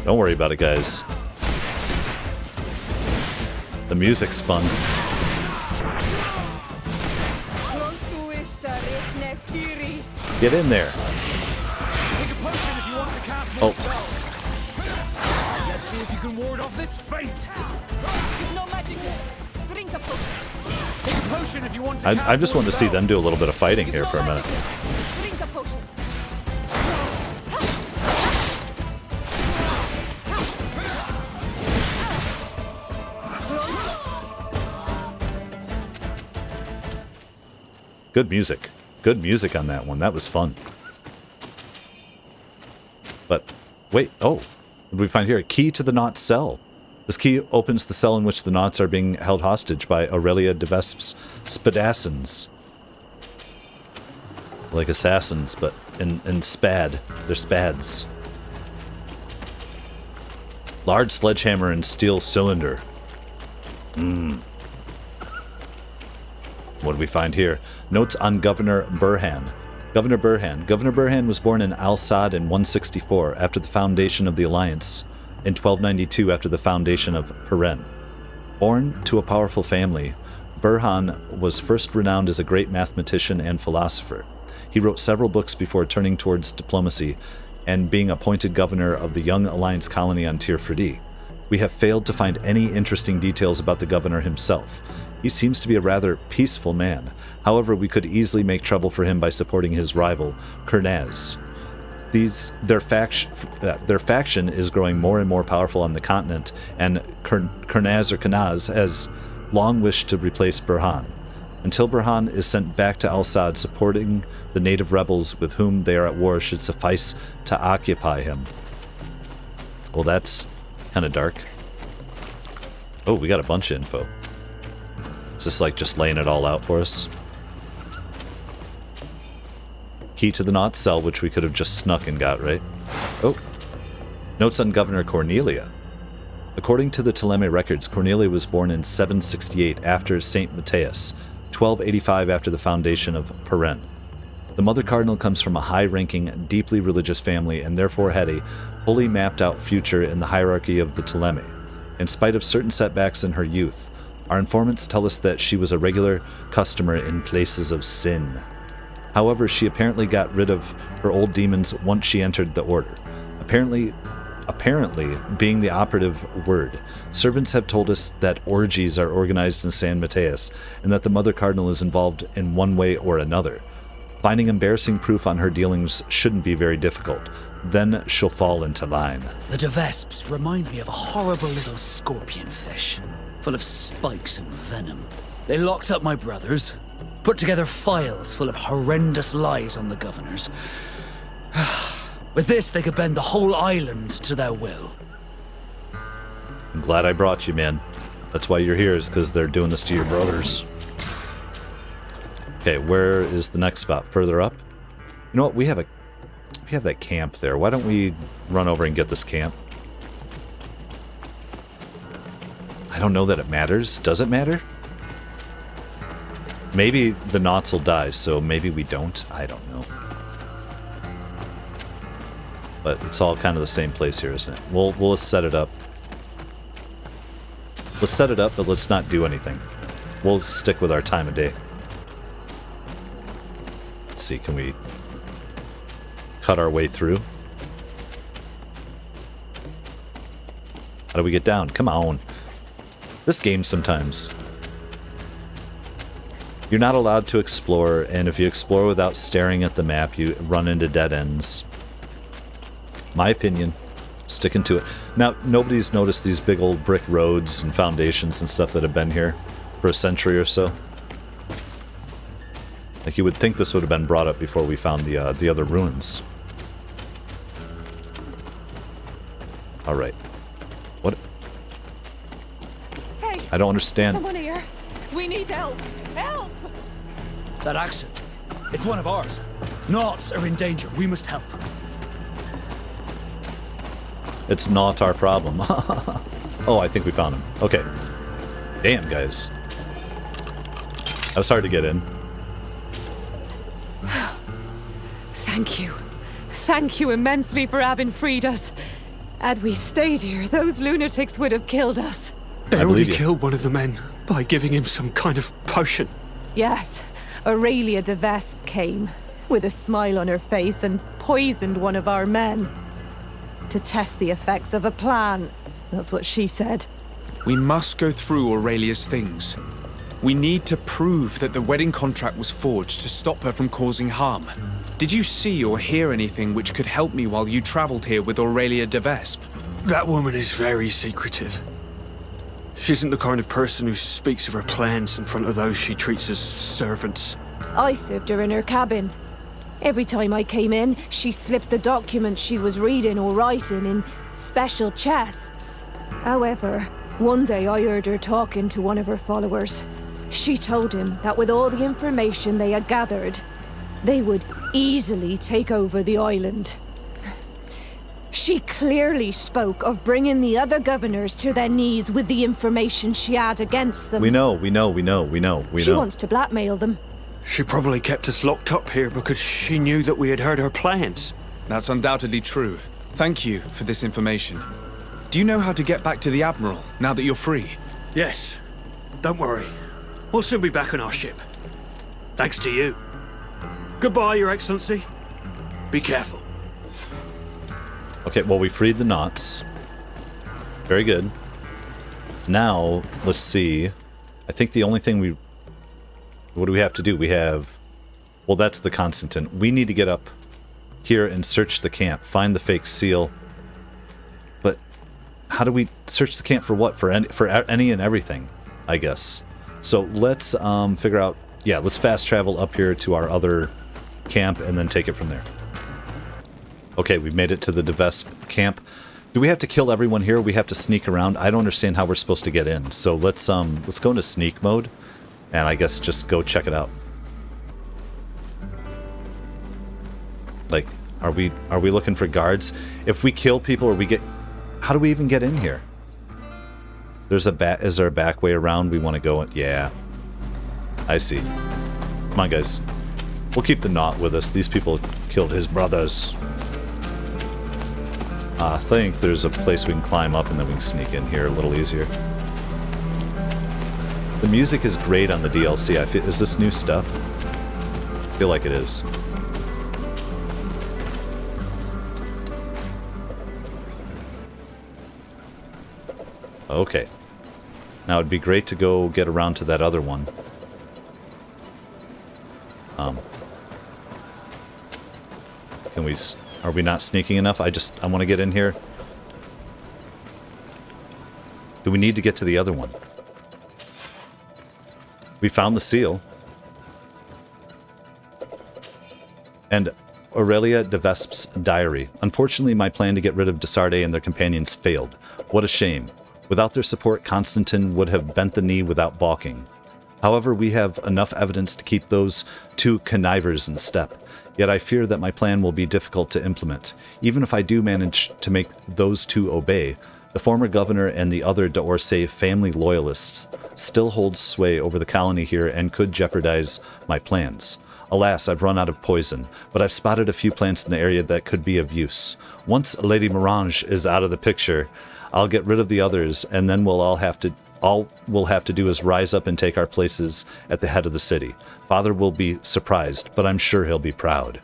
Don't worry about it, guys. The music's fun. Get in there. Oh. Let's see if you can ward off this fate. No magic. Drink a potion. Take a potion if you want to. I just wanted to see them do a little bit of fighting here for a minute. Drink a potion. Good music. Good music on that one. That was fun. But, wait. Oh. What do we find here? A key to the Nauts cell. This key opens the cell in which the Nauts are being held hostage by Aurelia De Vespe's Spadassins. Like assassins, but in spad. They're spads. Large sledgehammer and steel cylinder. What do we find here? Notes on Governor Burhan. Governor Burhan was born in Al-Sad in 164 after the foundation of the Alliance, in 1292 after the foundation of Peripherals. Born to a powerful family, Burhan was first renowned as a great mathematician and philosopher. He wrote several books before turning towards diplomacy and being appointed governor of the young Alliance colony on Tir Freddy. We have failed to find any interesting details about the governor himself. He seems to be a rather peaceful man. However, we could easily make trouble for him by supporting his rival, Courteous. Their faction is growing more and more powerful on the continent, and Courteous has long wished to replace Burhan. Until Burhan is sent back to Al-Sad, supporting the native rebels with whom they are at war should suffice to occupy him. Well, that's kind of dark. Oh, we got a bunch of info. Is this like just laying it all out for us? Key to the Nauts cell, which we could have just snuck and got, right? Oh. Notes on Governor Cornelia. According to the Ptolemy records, Cornelia was born in 768 after San Matheus, 1285 after the foundation of Peripherals. The Mother Cardinal comes from a high-ranking, deeply religious family and therefore had a fully mapped-out future in the hierarchy of the Ptolemy. In spite of certain setbacks in her youth, our informants tell us that she was a regular customer in places of sin. However, she apparently got rid of her old demons once she entered the order. Apparently being the operative word. Servants have told us that orgies are organized in San Matheus, and that the Mother Cardinal is involved in one way or another. Finding embarrassing proof on her dealings shouldn't be very difficult. Then she'll fall into line. The De Vespes remind me of a horrible little scorpion fish, full of spikes and venom. They locked up my brothers, put together files full of horrendous lies on the governors. With this, they could bend the whole island to their will. I'm glad I brought you, man. That's why you're here, is because they're doing this to your brothers. Okay, where is the next spot? Further up? You know what? We have a We have that camp there. Why don't we run over and get this camp? I don't know that it matters. Does it matter? Maybe the Nauts will die, so maybe we don't. I don't know. But it's all kind of the same place here, isn't it? We'll set it up. Let's set it up, but let's not do anything. We'll stick with our time of day. Let's see, can we cut our way through? How do we get down? Come on. This game sometimes. You're not allowed to explore, and if you explore without staring at the map, you run into dead ends. My opinion. Sticking to it. Now, nobody's noticed these big old brick roads and foundations and stuff that have been here for a century or so. Like, you would think this would have been brought up before we found the other ruins. Alright. What? Hey! I don't understand. Someone here. We need help. Help! That accent. It's one of ours. Nauts are in danger. We must help. It's not our problem. Oh, I think we found him. Okay. Damn, guys. That was hard to get in. Thank you. Thank you immensely for having freed us. Had we stayed here, those lunatics would have killed us. They already killed one of the men by giving him some kind of potion. Yes, Aurelia De Vespe came, with a smile on her face, and poisoned one of our men. To test the effects of a plan. That's what she said. We must go through Aurelia's things. We need to prove that the wedding contract was forged to stop her from causing harm. Did you see or hear anything which could help me while you traveled here with Aurelia De Vespe? That woman is very secretive. She isn't the kind of person who speaks of her plans in front of those she treats as servants. I served her in her cabin. Every time I came in, she slipped the documents she was reading or writing in special chests. However, one day I heard her talking to one of her followers. She told him that with all the information they had gathered, they would easily take over the island. She clearly spoke of bringing the other governors to their knees with the information she had against them. We know. She wants to blackmail them. She probably kept us locked up here because she knew that we had heard her plans. That's undoubtedly true. Thank you for this information. Do you know how to get back to the Admiral, now that you're free? Yes. Don't worry. We'll soon be back on our ship. Thanks to you. Goodbye, Your Excellency. Be careful. Okay, well, we freed the Nauts. Very good. Now, let's see. I think the only thing what do we have to do? We have... Well, that's the Constantine. We need to get up here and search the camp. Find the fake seal. But how do we search the camp for what? For any and everything, I guess. So let's figure out... Yeah, let's fast travel up here to our other camp and then take it from there. Okay, we've made it to the De Vespe camp. Do we have to kill everyone here? We have to sneak around? I don't understand how we're supposed to get in. So let's go into sneak mode. And I guess just go check it out. Like, are we looking for guards? If we kill people or we get... How do we even get in here? Is there a back way around we want to go? Yeah. I see. Come on, guys. We'll keep the Naut with us. These people killed his brothers. I think there's a place we can climb up and then we can sneak in here a little easier. The music is great on the DLC. Is this new stuff? I feel like it is. Okay. Now it'd be great to go get around to that other one. Can we... Are we not sneaking enough? I want to get in here. Do we need to get to the other one? We found the seal. And Aurelia De Vespe's diary. Unfortunately, my plan to get rid of Desarde and their companions failed. What a shame. Without their support, Constantine would have bent the knee without balking. However, we have enough evidence to keep those two connivers in step. Yet I fear that my plan will be difficult to implement. Even if I do manage to make those two obey, the former governor and the other d'Orsay family loyalists still hold sway over the colony here and could jeopardize my plans. Alas, I've run out of poison, but I've spotted a few plants in the area that could be of use. Once Lady Morange is out of the picture, I'll get rid of the others, and then all we'll have to do is rise up and take our places at the head of the city. Father will be surprised, but I'm sure he'll be proud.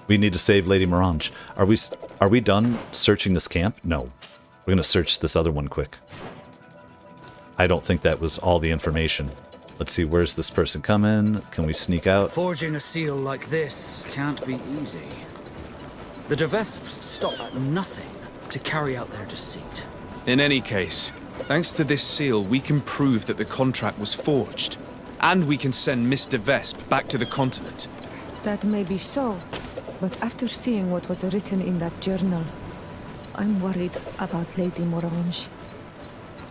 We need to save Lady Morange. Are we done searching this camp? No. We're going to search this other one quick. I don't think that was all the information. Let's see, where's this person coming? Can we sneak out? Forging a seal like this can't be easy. The De Vespes stop at nothing to carry out their deceit. In any case, thanks to this seal, we can prove that the contract was forged. And we can send Miss De Vespe back to the continent. That may be so, but after seeing what was written in that journal, I'm worried about Lady Morange.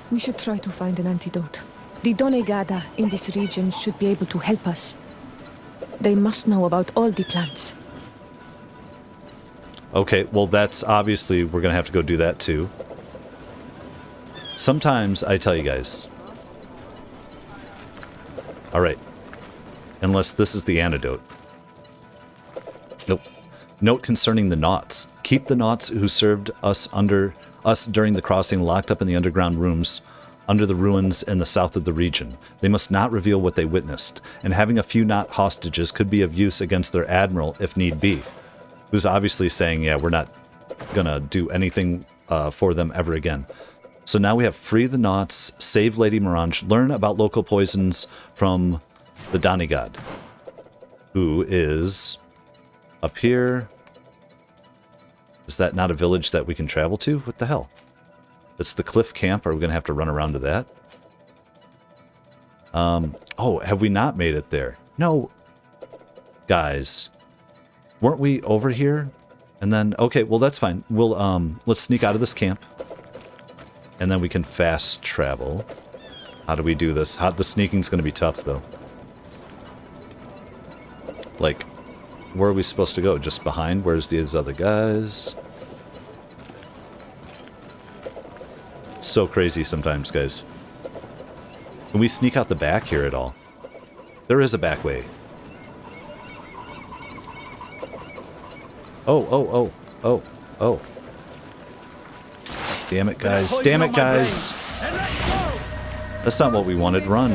We should try to find an antidote. The Donegada in this region should be able to help us. They must know about all the plants. Okay, well that's obviously, we're going to have to go do that too. Sometimes, I tell you guys. Alright. Unless this is the antidote. Nope. Note concerning the Nauts. Keep the Nauts who served us during the crossing locked up in the underground rooms under the ruins in the south of the region. They must not reveal what they witnessed, and having a few Naut hostages could be of use against their admiral if need be. Who's obviously saying, yeah, we're not gonna do anything for them ever again. So now we have free the Nauts, save Lady Morange, learn about local poisons from the Donegad, who is up here. Is that not a village that we can travel to? What the hell? It's the cliff camp. Are we going to have to run around to that? Oh, have we not made it there? No. Guys. Weren't we over here? And then, okay, well that's fine. We'll, let's sneak out of this camp. And then we can fast travel. How do we do this? The sneaking's going to be tough, though. Like, where are we supposed to go? Just behind? Where's these other guys? So crazy sometimes, guys. Can we sneak out the back here at all? There is a back way. Oh. Damn it, guys. Damn it, guys. That's not what we wanted. Run.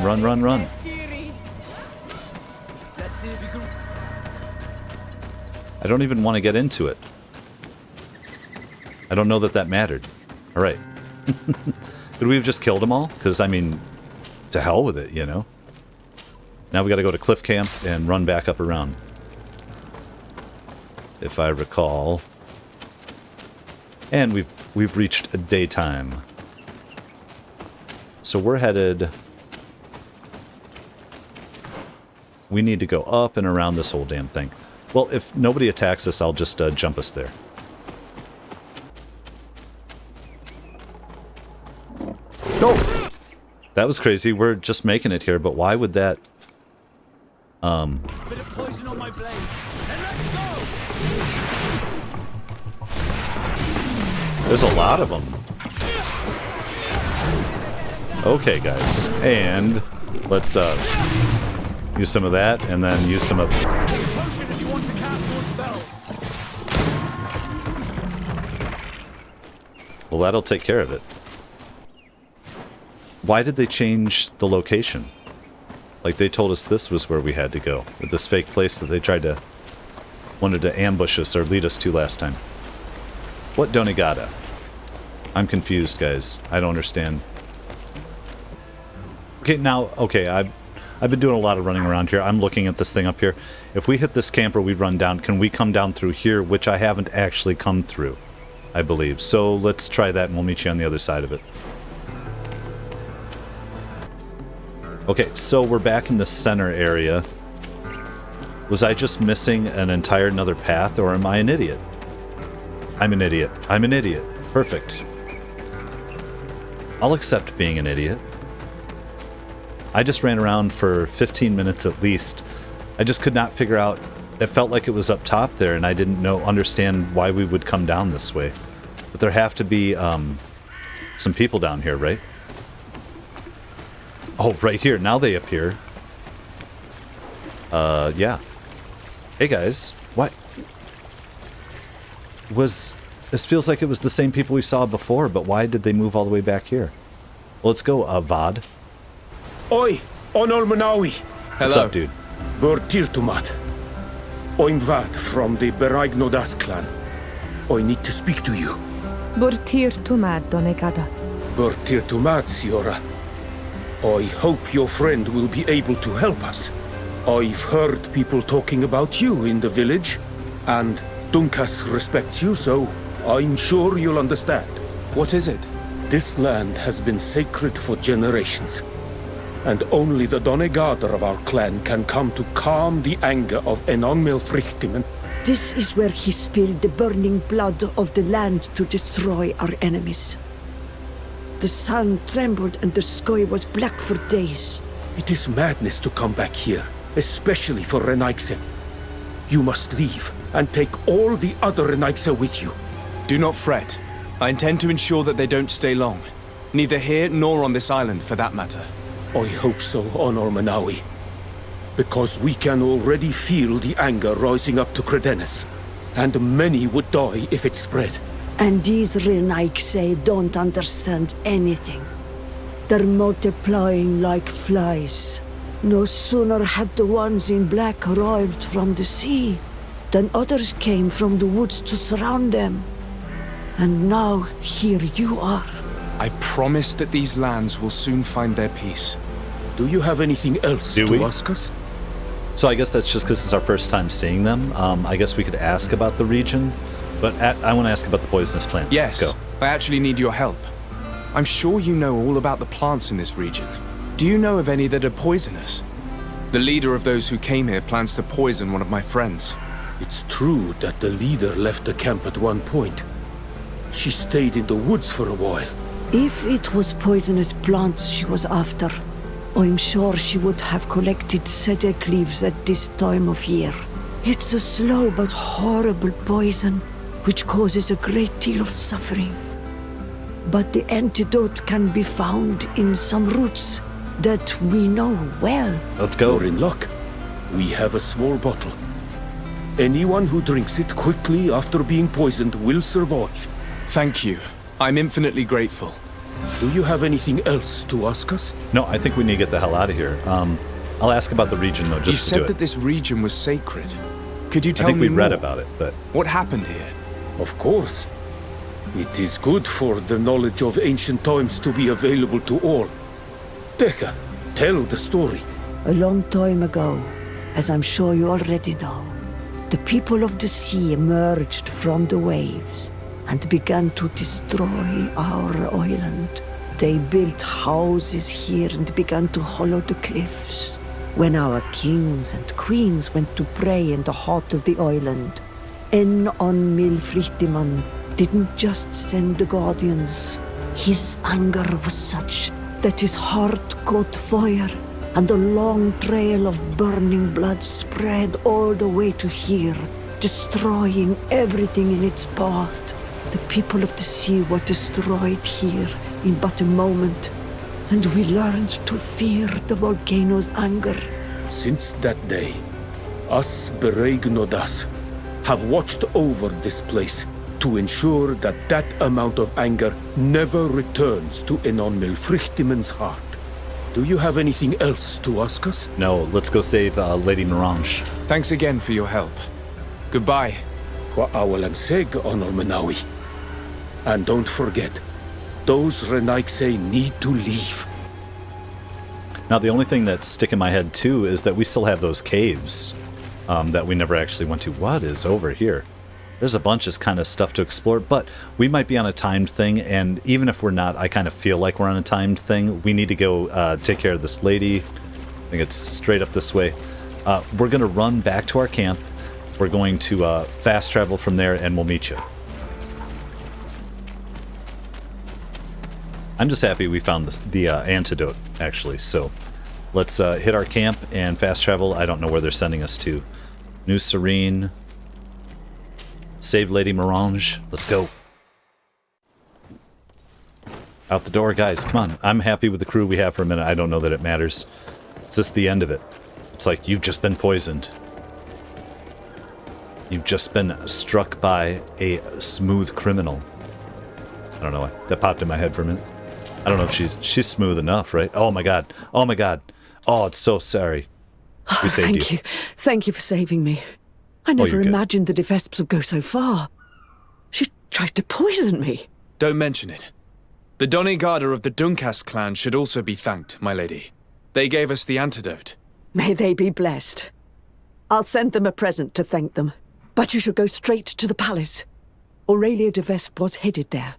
I don't even want to get into it. I don't know that that mattered. Alright. Could we have just killed them all? Because, I mean, to hell with it, you know? Now we gotta go to Cliff Camp and run back up around. If I recall. And we've reached a daytime. So we're headed... We need to go up and around this whole damn thing. Well, if nobody attacks us, I'll just jump us there. No! That was crazy. We're just making it here, but why would that... Bit of poison on my blade. And let's go! There's a lot of them. Okay, guys. And let's use some of that, and then use some of... Take a potion if you want to cast more spells. Well, that'll take care of it. Why did they change the location? Like, they told us this was where we had to go. With this fake place that they wanted to ambush us or lead us to last time. What Donegada? I'm confused, guys. I don't understand. Okay, now, okay, I've been doing a lot of running around here. I'm looking at this thing up here. If we hit this camper, we run down. Can we come down through here? Which I haven't actually come through, I believe. So let's try that, and we'll meet you on the other side of it. Okay, so we're back in the center area. Was I just missing an entire another path, or am I an idiot? I'm an idiot. I'm an idiot. Perfect. I'll accept being an idiot. I just ran around for 15 minutes at least, I just could not figure out. It felt like it was up top there, and I didn't understand why we would come down this way. But there have to be some people down here, right? Oh, right here. Now they appear. Yeah. Hey guys, what? This feels like it was the same people we saw before, but why did they move all the way back here? Well, let's go, Vad. Oi, Onol Manawi. What's up, dude? Bertirtumat. I'm Vad from the Beragnodas clan. I need to speak to you. Bertirtumat, Donegada. Bertirtumat, Siora. I hope your friend will be able to help us. I've heard people talking about you in the village, and Dunkas respects you, so I'm sure you'll understand. What is it? This land has been sacred for generations, and only the Donegader of our clan can come to calm the anger of Enonmil Frichtimen. This is where he spilled the burning blood of the land to destroy our enemies. The sun trembled and the sky was black for days. It is madness to come back here, especially for Renaigse. You must leave and take all the other Renaigse with you. Do not fret. I intend to ensure that they don't stay long. Neither here nor on this island, for that matter. I hope so, Honor Manawi. Because we can already feel the anger rising up to Credennis. And many would die if it spread. And these Renaigse don't understand anything. They're multiplying like flies. No sooner had the ones in black arrived from the sea than others came from the woods to surround them. And now here you are. I promise that these lands will soon find their peace. Do you have anything else to ask us? So I guess that's just because it's our first time seeing them. I guess we could ask about the region, but I want to ask about the poisonous plants. Yes, Let's go. I actually need your help. I'm sure you know all about the plants in this region. Do you know of any that are poisonous? The leader of those who came here plans to poison one of my friends. It's true that the leader left the camp at one point. She stayed in the woods for a while. If it was poisonous plants she was after, I'm sure she would have collected sedek leaves at this time of year. It's a slow but horrible poison, which causes a great deal of suffering. But the antidote can be found in some roots that we know well. Let's go. You're in luck. We have a small bottle. Anyone who drinks it quickly after being poisoned will survive. Thank you. I'm infinitely grateful. Do you have anything else to ask us? No, I think we need to get the hell out of here. I'll ask about the region, though, just to do it. You said that this region was sacred. Could you tell me more? I think we read about it, but... What happened here? Of course. It is good for the knowledge of ancient times to be available to all. Tekka, tell the story. A long time ago, as I'm sure you already know, the people of the sea emerged from the waves and began to destroy our island. They built houses here and began to hollow the cliffs. When our kings and queens went to pray in the heart of the island, Enonmil Frichtiman didn't just send the guardians. His anger was such that his heart caught fire, and a long trail of burning blood spread all the way to here, destroying everything in its path. The people of the sea were destroyed here in but a moment, and we learned to fear the volcano's anger. Since that day, us Beregnodas have watched over this place to ensure that that amount of anger never returns to Enonmil Frichtimen's heart. Do you have anything else to ask us? No, let's go save Lady Mirange. Thanks again for your help. Goodbye. Kwa'awalamseg, Honor Manawi. And don't forget, those Renaigse need to leave. Now, the only thing that's sticking in my head, too, is that we still have those caves that we never actually went to. What is over here? There's a bunch of kind of stuff to explore, but we might be on a timed thing, and even if we're not, I kind of feel like we're on a timed thing. We need to go take care of this lady. I think it's straight up this way. We're going to run back to our camp. We're going to fast travel from there, and we'll meet you. I'm just happy we found the antidote, actually, so Let's hit our camp and fast travel. I don't know where they're sending us to. New Serene. Save Lady Morange. Let's go. Out the door, guys. Come on. I'm happy with the crew we have for a minute. I don't know that it matters. It's just the end of it. It's like you've just been poisoned. You've just been struck by a smooth criminal. I don't know why. That popped in my head for a minute. I don't know if she's smooth enough, right? Oh my god. Oh my god. Oh, it's so sorry. We saved Thank you. Thank you for saving me. I never imagined the De Vespes would go so far. She tried to poison me. Don't mention it. The Doneigada of the Duncas clan should also be thanked, my lady. They gave us the antidote. May they be blessed. I'll send them a present to thank them. But you should go straight to the palace. Aurelia De Vespe was headed there.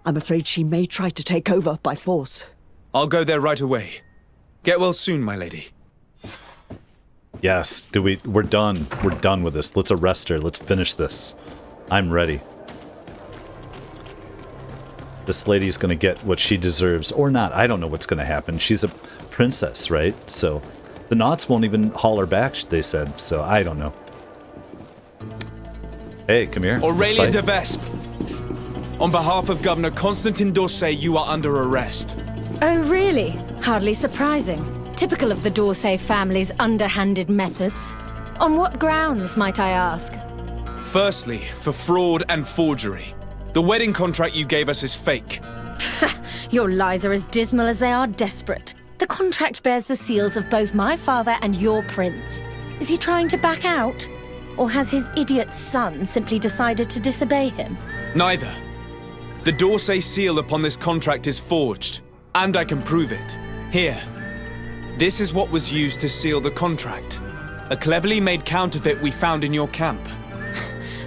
I'm afraid she may try to take over by force. I'll go there right away. Get well soon, my lady. Yes, we're done. We're done with this. Let's arrest her. Let's finish this. I'm ready. This lady's gonna get what she deserves, or not. I don't know what's gonna happen. She's a princess, right? So the Nauts won't even haul her back, they said, so I don't know. Hey, come here. Aurelia De Vespe! On behalf of Governor Constantin d'Orsay, you are under arrest. Oh, really? Hardly surprising. Typical of the d'Orsay family's underhanded methods. On what grounds, might I ask? Firstly, for fraud and forgery. The wedding contract you gave us is fake. Your lies are as dismal as they are desperate. The contract bears the seals of both my father and your prince. Is he trying to back out? Or has his idiot son simply decided to disobey him? Neither. The d'Orsay seal upon this contract is forged, and I can prove it. Here. This is what was used to seal the contract. A cleverly made counterfeit we found in your camp.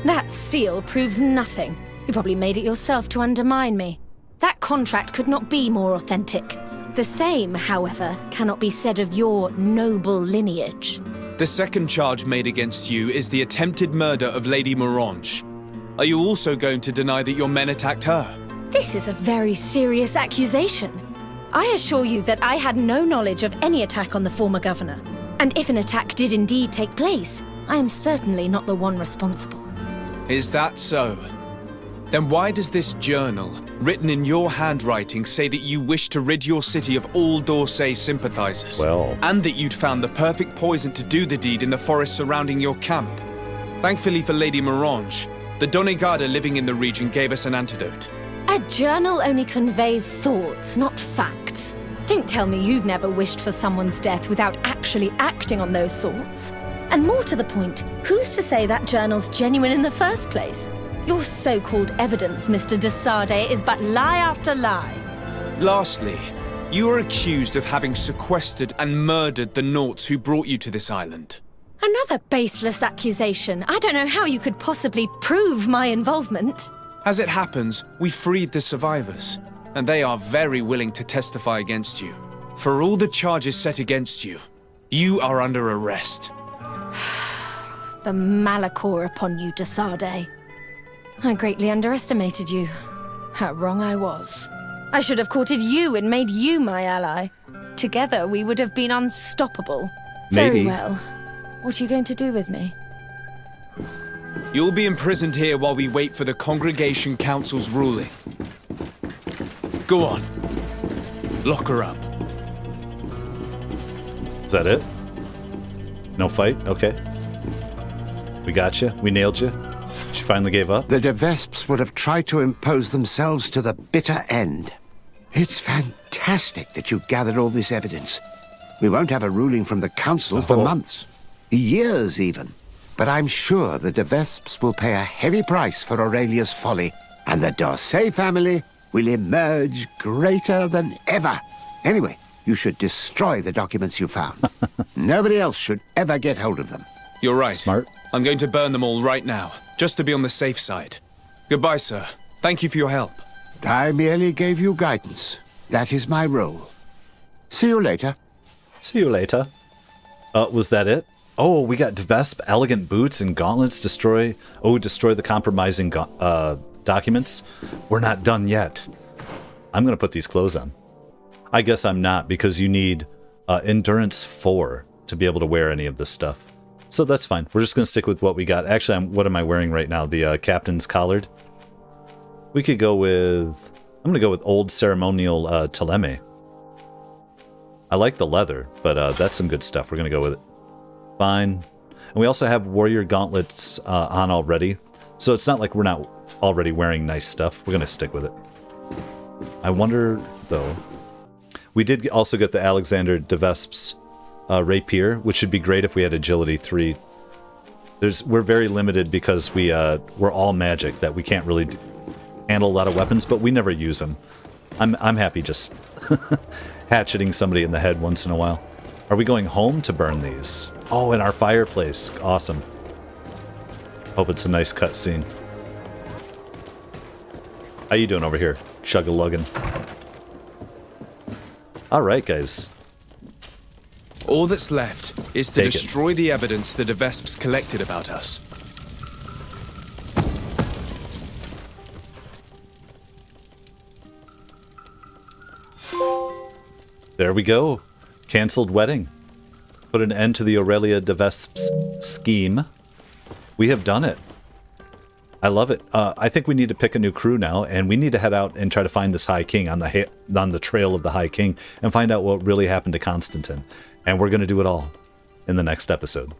That seal proves nothing. You probably made it yourself to undermine me. That contract could not be more authentic. The same, however, cannot be said of your noble lineage. The second charge made against you is the attempted murder of Lady Morange. Are you also going to deny that your men attacked her? This is a very serious accusation. I assure you that I had no knowledge of any attack on the former governor. And if an attack did indeed take place, I am certainly not the one responsible. Is that so? Then why does this journal, written in your handwriting, say that you wish to rid your city of all d'Orsay sympathizers? Well... And that you'd found the perfect poison to do the deed in the forest surrounding your camp? Thankfully for Lady Morange, the Doneigada living in the region gave us an antidote. A journal only conveys thoughts, not facts. Don't tell me you've never wished for someone's death without actually acting on those thoughts. And more to the point, who's to say that journal's genuine in the first place? Your so-called evidence, Mr. de Sade, is but lie after lie. Lastly, you are accused of having sequestered and murdered the Nauts who brought you to this island. Another baseless accusation. I don't know how you could possibly prove my involvement. As it happens, we freed the survivors, and they are very willing to testify against you. For all the charges set against you, you are under arrest. The malachor upon you, de Sade. I greatly underestimated you. How wrong I was. I should have courted you and made you my ally. Together we would have been unstoppable. Maybe. Very well. What are you going to do with me? You'll be imprisoned here while we wait for the Congregation Council's ruling. Go on. Lock her up. Is that it? No fight? Okay. We got you. We nailed you. She finally gave up. The De Vespes would have tried to impose themselves to the bitter end. It's fantastic that you gathered all this evidence. We won't have a ruling from the council for months. Years, even. But I'm sure the De Vespes will pay a heavy price for Aurelia's folly, and the d'Orsay family will emerge greater than ever. Anyway, you should destroy the documents you found. Nobody else should ever get hold of them. You're right. Smart. I'm going to burn them all right now, just to be on the safe side. Goodbye, sir. Thank you for your help. I merely gave you guidance. That is my role. See you later. See you later. Was that it? Oh, we got De Vespe, elegant boots and gauntlets, destroy the compromising documents. We're not done yet. I'm going to put these clothes on. I guess I'm not, because you need endurance 4 to be able to wear any of this stuff. So that's fine. We're just going to stick with what we got. Actually, what am I wearing right now? The captain's collard. We could go with... I'm going to go with old ceremonial Teleme. I like the leather, but that's some good stuff. We're going to go with it. Fine. And we also have warrior gauntlets on already. So it's not like we're not already wearing nice stuff. We're going to stick with it. I wonder, though... We did also get the Alexander De Vespe's rapier, which would be great if we had agility 3. We're very limited because we're all magic, that we can't really handle a lot of weapons, but we never use them. I'm happy just hatcheting somebody in the head once in a while. Are we going home to burn these? Oh, in our fireplace. Awesome. Hope it's a nice cutscene. How you doing over here? Chug-a-luggin'. Alright, guys. All that's left is to destroy the evidence the De Vespes collected about us. There we go. Cancelled wedding. Put an end to the Aurelia De Vespe's scheme. We have done it. I love it. I think we need to pick a new crew now, and we need to head out and try to find this High King on the trail of the High King and find out what really happened to Constantine. And we're going to do it all in the next episode.